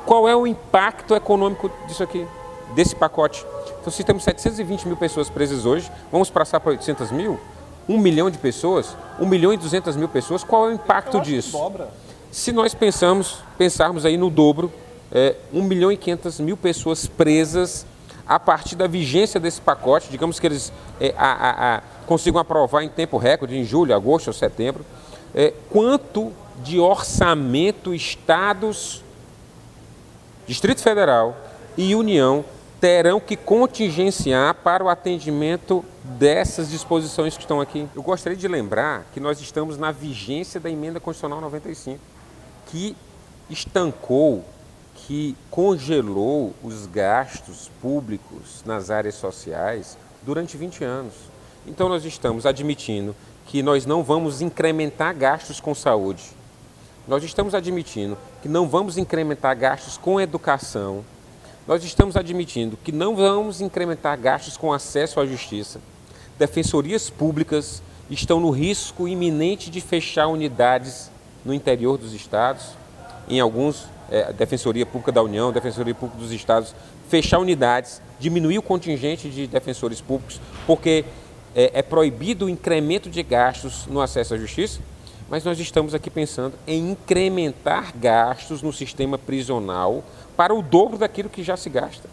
[SPEAKER 2] qual é o impacto econômico disso aqui, desse pacote? Então, se temos 720 mil pessoas presas hoje, vamos passar para 800 mil? 1 milhão de pessoas? 1.200.000 pessoas? Qual é o impacto disso?
[SPEAKER 1] Dobra.
[SPEAKER 2] Se nós pensarmos aí no dobro, 1.500.000 pessoas presas a partir da vigência desse pacote, digamos que eles consigam aprovar em tempo recorde, em julho, agosto ou setembro, quanto de orçamento estados, Distrito Federal e União terão que contingenciar para o atendimento dessas disposições que estão aqui. Eu gostaria de lembrar que nós estamos na vigência da Emenda Constitucional 95, que estancou, que congelou os gastos públicos nas áreas sociais durante 20 anos. Então nós estamos admitindo que nós não vamos incrementar gastos com saúde. Nós estamos admitindo que não vamos incrementar gastos com educação. Nós estamos admitindo que não vamos incrementar gastos com acesso à justiça. Defensorias públicas estão no risco iminente de fechar unidades no interior dos estados. Em alguns, Defensoria Pública da União, Defensoria Pública dos Estados, fechar unidades, diminuir o contingente de defensores públicos, porque é proibido o incremento de gastos no acesso à justiça. Mas nós estamos aqui pensando em incrementar gastos no sistema prisional para o dobro daquilo que já se gasta.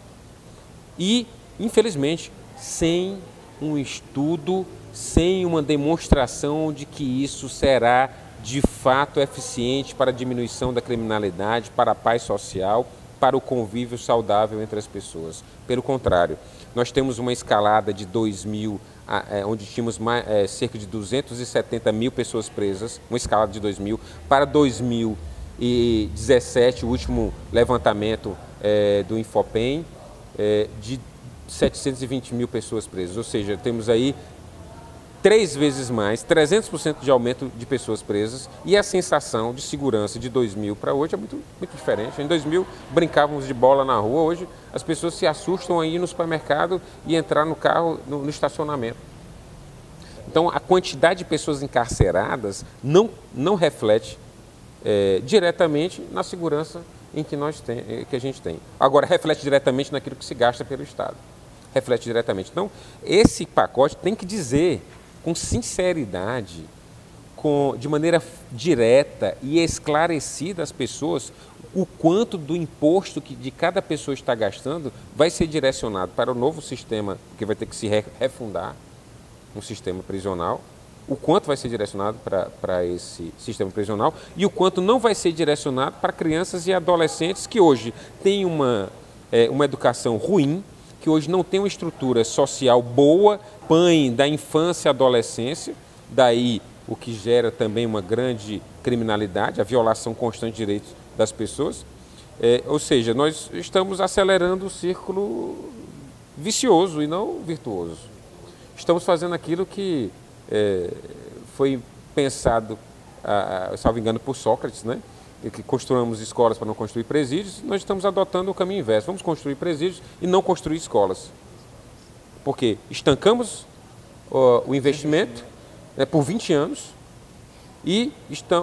[SPEAKER 2] E, infelizmente, sem um estudo, sem uma demonstração de que isso será de fato eficiente para a diminuição da criminalidade, para a paz social, para o convívio saudável entre as pessoas. Pelo contrário, nós temos uma escalada de 2000, onde tínhamos cerca de 270 mil pessoas presas, uma escalada de 2000, para 2017, o último levantamento do Infopem, de 720 mil pessoas presas, ou seja, temos aí 3 vezes mais, 300% de aumento de pessoas presas, e a sensação de segurança de 2000 para hoje é muito, muito diferente. Em 2000 brincávamos de bola na rua, hoje as pessoas se assustam a ir no supermercado e entrar no carro, no estacionamento. Então a quantidade de pessoas encarceradas não reflete diretamente na segurança que a gente tem. Agora, reflete diretamente naquilo que se gasta pelo Estado. Reflete diretamente. Então, esse pacote tem que dizer com sinceridade, de maneira direta e esclarecida às pessoas, o quanto do imposto que de cada pessoa está gastando vai ser direcionado para o novo sistema, que vai ter que se refundar, um sistema prisional, o quanto vai ser direcionado para esse sistema prisional e o quanto não vai ser direcionado para crianças e adolescentes que hoje têm uma educação ruim, que hoje não tem uma estrutura social boa, PAN da infância e adolescência, daí o que gera também uma grande criminalidade, a violação constante de direitos das pessoas. Ou seja, nós estamos acelerando o círculo vicioso e não virtuoso. Estamos fazendo aquilo que foi pensado, salvo engano, por Sócrates, né? Que construamos escolas para não construir presídios. Nós estamos adotando o caminho inverso. Vamos construir presídios e não construir escolas. Porque estancamos o investimento por 20 anos e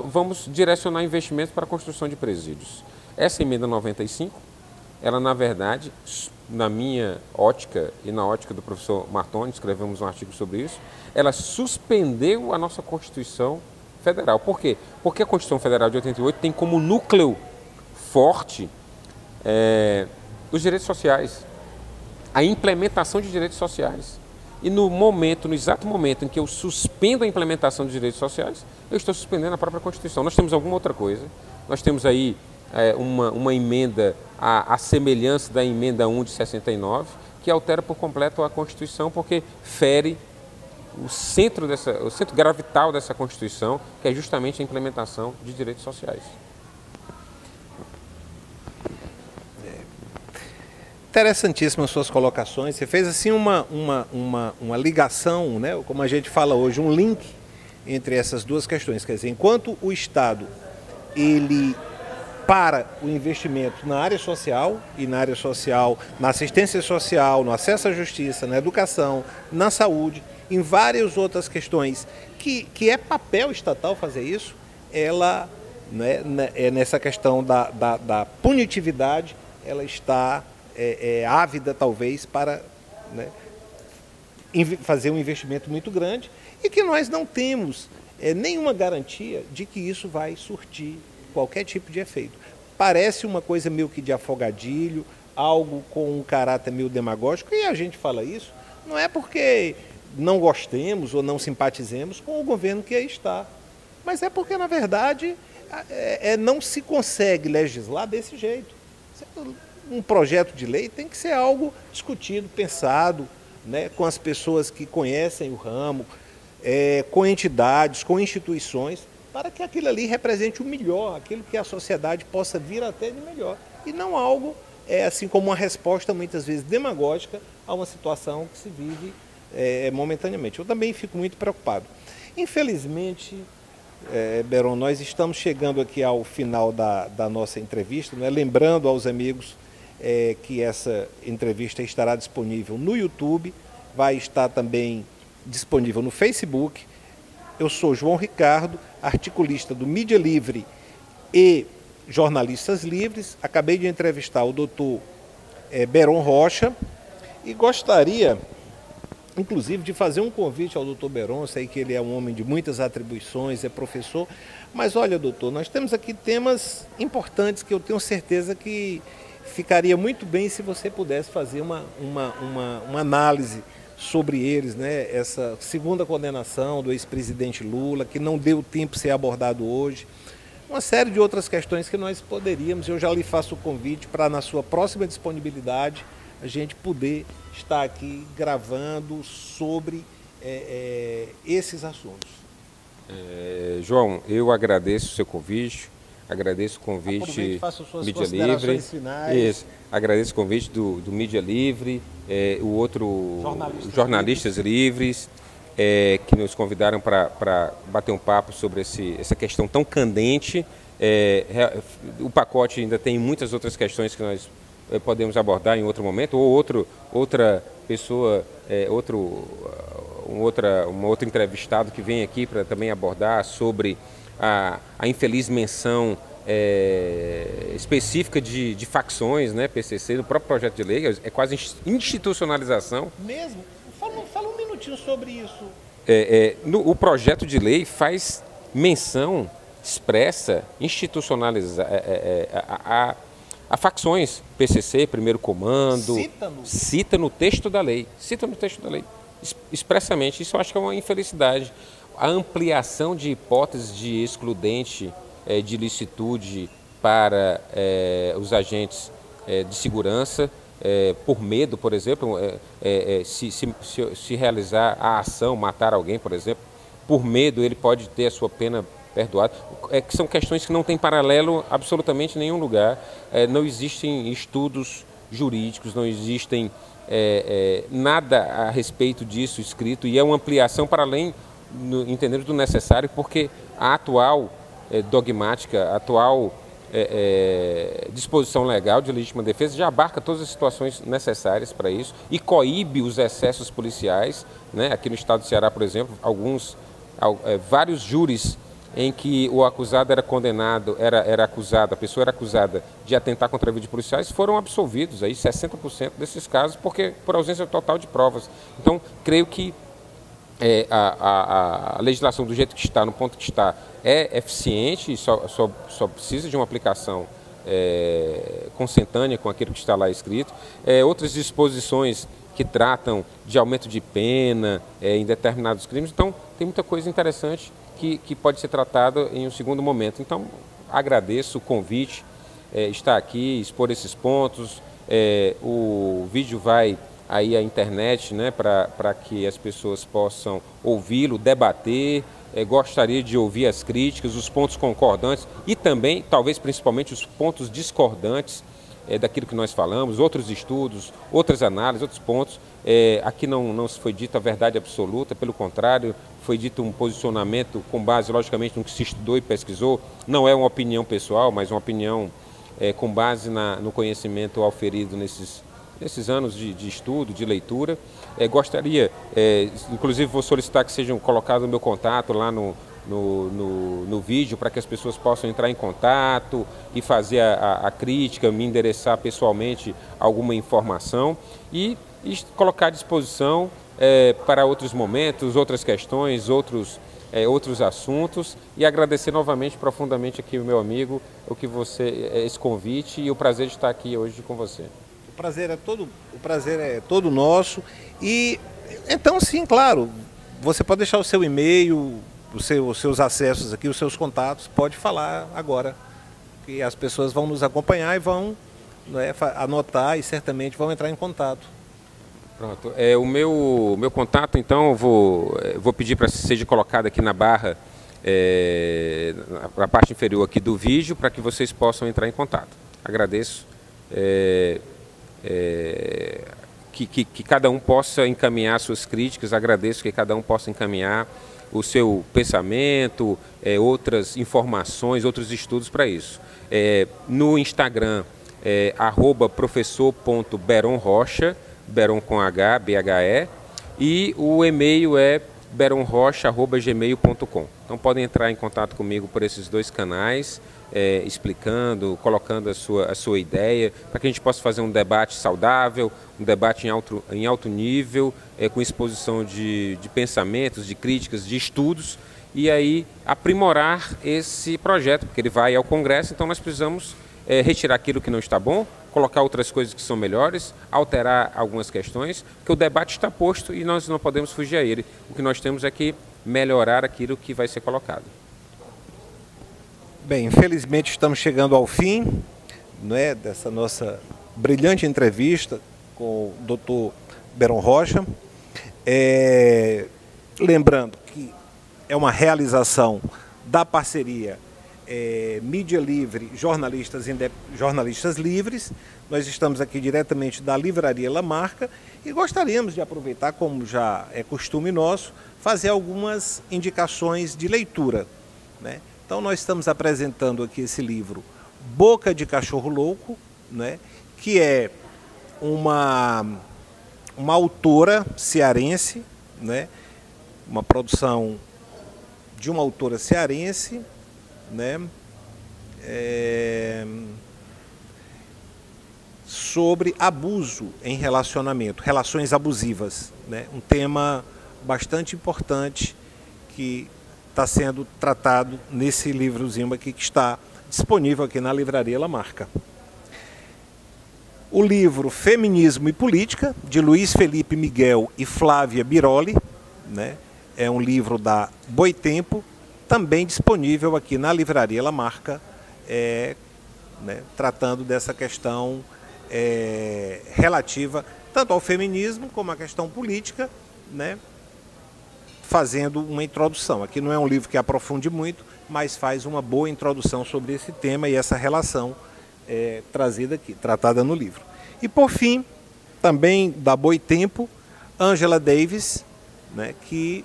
[SPEAKER 2] vamos direcionar investimentos para a construção de presídios. Essa emenda 95, ela na verdade, na minha ótica e na ótica do professor Martoni, escrevemos um artigo sobre isso, ela suspendeu a nossa Constituição Federal. Por quê? Porque a Constituição Federal de 88 tem como núcleo forte os direitos sociais, a implementação de direitos sociais. E no exato momento em que eu suspendo a implementação dos direitos sociais, eu estou suspendendo a própria Constituição. Nós temos alguma outra coisa, nós temos aí uma emenda à semelhança da emenda 1 de 69, que altera por completo a Constituição, porque fere o centro gravital dessa Constituição, que é justamente a implementação de direitos sociais.
[SPEAKER 1] Interessantíssimas suas colocações. Você fez assim uma ligação, né? Como a gente fala hoje, um link entre essas duas questões. Quer dizer, enquanto o Estado ele para o investimento na área social, e na área social, na assistência social, no acesso à justiça, na educação, na saúde, em várias outras questões, que é papel estatal fazer isso, ela, né, nessa questão da punitividade, ela está ávida, talvez, para, né, fazer um investimento muito grande, e que nós não temos nenhuma garantia de que isso vai surtir qualquer tipo de efeito. Parece uma coisa meio que de afogadilho, algo com um caráter meio demagógico, e a gente fala isso, não é porque não gostemos ou não simpatizemos com o governo que aí está, mas é porque, na verdade, não se consegue legislar desse jeito. Um projeto de lei tem que ser algo discutido, pensado, né, com as pessoas que conhecem o ramo, com entidades, com instituições, para que aquilo ali represente o melhor, aquilo que a sociedade possa vir até de melhor. E não algo, assim como uma resposta muitas vezes demagógica a uma situação que se vive momentaneamente. Eu também fico muito preocupado. Infelizmente, Beron, nós estamos chegando aqui ao final da nossa entrevista, né? Lembrando aos amigos que essa entrevista estará disponível no YouTube, vai estar também disponível no Facebook. Eu sou João Ricardo, articulista do Mídia Livre e Jornalistas Livres. Acabei de entrevistar o doutor Beron Rocha e gostaria, inclusive, de fazer um convite ao doutor Beron. Eu sei que ele é um homem de muitas atribuições, é professor, mas olha, doutor, nós temos aqui temas importantes que eu tenho certeza que ficaria muito bem se você pudesse fazer uma análise sobre eles, né? Essa segunda condenação do ex-presidente Lula, que não deu tempo de ser abordado hoje, uma série de outras questões que nós poderíamos, eu já lhe faço o convite para, na sua próxima disponibilidade, a gente poder estar aqui gravando sobre esses assuntos.
[SPEAKER 2] João, eu agradeço o seu convite, agradeço o convite Mídia Livre, isso, agradeço o convite do Mídia Livre, o outro Jornalistas Livres, que nos convidaram para bater um papo sobre essa questão tão candente. O pacote ainda tem muitas outras questões que nós podemos abordar em outro momento, ou outra pessoa, um outro entrevistado que vem aqui para também abordar sobre a infeliz menção específica de facções, né, PCC, no próprio projeto de lei, é quase institucionalização.
[SPEAKER 1] Mesmo? Fala um minutinho sobre isso.
[SPEAKER 2] O projeto de lei faz menção expressa, institucionalizar a facções, PCC, Primeiro Comando, cita no texto da lei, expressamente. Isso eu acho que é uma infelicidade. A ampliação de hipóteses de excludente de licitude para os agentes de segurança, por medo, por exemplo, se realizar a ação, matar alguém, por exemplo, por medo ele pode ter a sua pena perdoada. Que são questões que não têm paralelo absolutamente em nenhum lugar. Não existem estudos jurídicos, não existem nada a respeito disso escrito, e é uma ampliação para além, entendemos, do necessário, porque a atual dogmática, a atual disposição legal de legítima defesa já abarca todas as situações necessárias para isso e coíbe os excessos policiais, né? Aqui no estado do Ceará, por exemplo, vários júris em que o acusado era condenado, a pessoa era acusada de atentar contra a vida de policiais, foram absolvidos, aí 60% desses casos, por ausência total de provas. Então, creio que a legislação do jeito que está, no ponto que está, é eficiente e só precisa de uma aplicação consentânea com aquilo que está lá escrito. Outras disposições que tratam de aumento de pena em determinados crimes. Então, tem muita coisa interessante que pode ser tratada em um segundo momento. Então, agradeço o convite, estar aqui, expor esses pontos. O vídeo vai aí à internet, né, para que as pessoas possam ouvi-lo, debater. Gostaria de ouvir as críticas, os pontos concordantes e também, talvez principalmente, os pontos discordantes daquilo que nós falamos, outros estudos, outras análises, outros pontos. Aqui não se foi dita a verdade absoluta, pelo contrário, foi dito um posicionamento com base, logicamente, no que se estudou e pesquisou. Não é uma opinião pessoal, mas uma opinião com base no conhecimento auferido nesses anos de estudo, de leitura. Gostaria, inclusive vou solicitar que sejam colocados o meu contato lá no vídeo, para que as pessoas possam entrar em contato e fazer a crítica, me endereçar pessoalmente alguma informação e colocar à disposição para outros momentos, outras questões, outros assuntos, e agradecer novamente profundamente aqui o meu amigo, esse convite e o prazer de estar aqui hoje com você.
[SPEAKER 1] O prazer é todo nosso. E então, sim, claro, você pode deixar o seu e-mail, os seus acessos aqui, os seus contatos, pode falar agora, que as pessoas vão nos acompanhar e vão anotar e certamente vão entrar em contato.
[SPEAKER 2] Pronto. O meu contato, então, eu vou pedir para que seja colocado aqui na barra, na parte inferior aqui do vídeo, para que vocês possam entrar em contato. Agradeço. Que cada um possa encaminhar suas críticas, agradeço que cada um possa encaminhar o seu pensamento, outras informações, outros estudos para isso. No Instagram, @professor.beronrocha, Beron com H, BHE, e o e-mail é beronrocha@gmail.com. Então podem entrar em contato comigo por esses dois canais, explicando, colocando a sua ideia, para que a gente possa fazer um debate saudável, um debate em alto nível, com exposição de pensamentos, de críticas, de estudos, e aí aprimorar esse projeto, porque ele vai ao Congresso, então nós precisamos retirar aquilo que não está bom, colocar outras coisas que são melhores, alterar algumas questões, porque o debate está posto e nós não podemos fugir a ele. O que nós temos é que melhorar aquilo que vai ser colocado.
[SPEAKER 1] Bem, infelizmente estamos chegando ao fim, dessa nossa brilhante entrevista com o Dr. Beron Rocha. Lembrando que é uma realização da parceria Mídia Livre, jornalistas livres. Nós estamos aqui diretamente da Livraria Lamarca e gostaríamos de aproveitar, como já é costume nosso, fazer algumas indicações de leitura, né? Então nós estamos apresentando aqui esse livro Boca de Cachorro Louco, né? Que é uma autora cearense, né? Uma produção de uma autora cearense, né? Sobre abuso em relacionamento, relações abusivas, né? Um tema bastante importante que está sendo tratado nesse livrozinho aqui que está disponível aqui na Livraria Lamarca. O livro Feminismo e Política, de Luiz Felipe Miguel e Flávia Biroli, né? É um livro da Boitempo, também disponível aqui na Livraria Lamarca, né? Tratando dessa questão relativa tanto ao feminismo como à questão política, né? Fazendo uma introdução. Aqui não é um livro que aprofunde muito, mas faz uma boa introdução sobre esse tema e essa relação trazida aqui, tratada no livro. E por fim, também da Boitempo, Angela Davis, né, que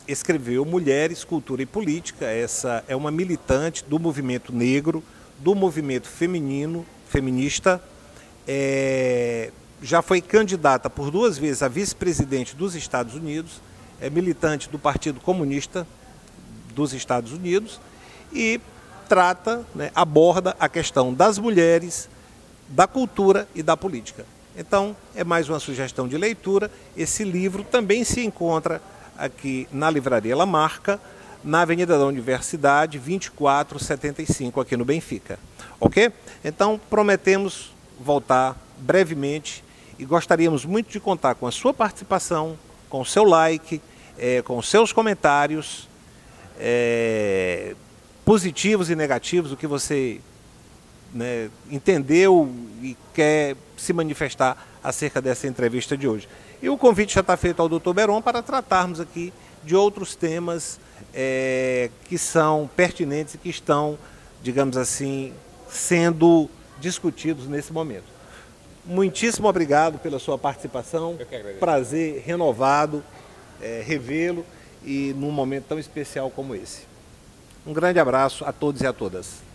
[SPEAKER 1] escreveu Mulheres, Cultura e Política. Essa é uma militante do movimento negro, do movimento feminista, já foi candidata por 2 vezes a vice-presidente dos Estados Unidos, é militante do Partido Comunista dos Estados Unidos e trata, né, aborda a questão das mulheres, da cultura e da política. Então, é mais uma sugestão de leitura. Esse livro também se encontra aqui na Livraria Lamarca, na Avenida da Universidade, 2475, aqui no Benfica. Ok? Então, prometemos voltar brevemente e gostaríamos muito de contar com a sua participação, com o seu like, com os seus comentários, positivos e negativos, o que você, né, entendeu e quer se manifestar acerca dessa entrevista de hoje. E o convite já está feito ao Dr. Beron para tratarmos aqui de outros temas que são pertinentes e que estão, digamos assim, sendo discutidos nesse momento. Muitíssimo obrigado pela sua participação.
[SPEAKER 2] Eu que agradeço.
[SPEAKER 1] Prazer renovado revê-lo e num momento tão especial como esse. Um grande abraço a todos e a todas.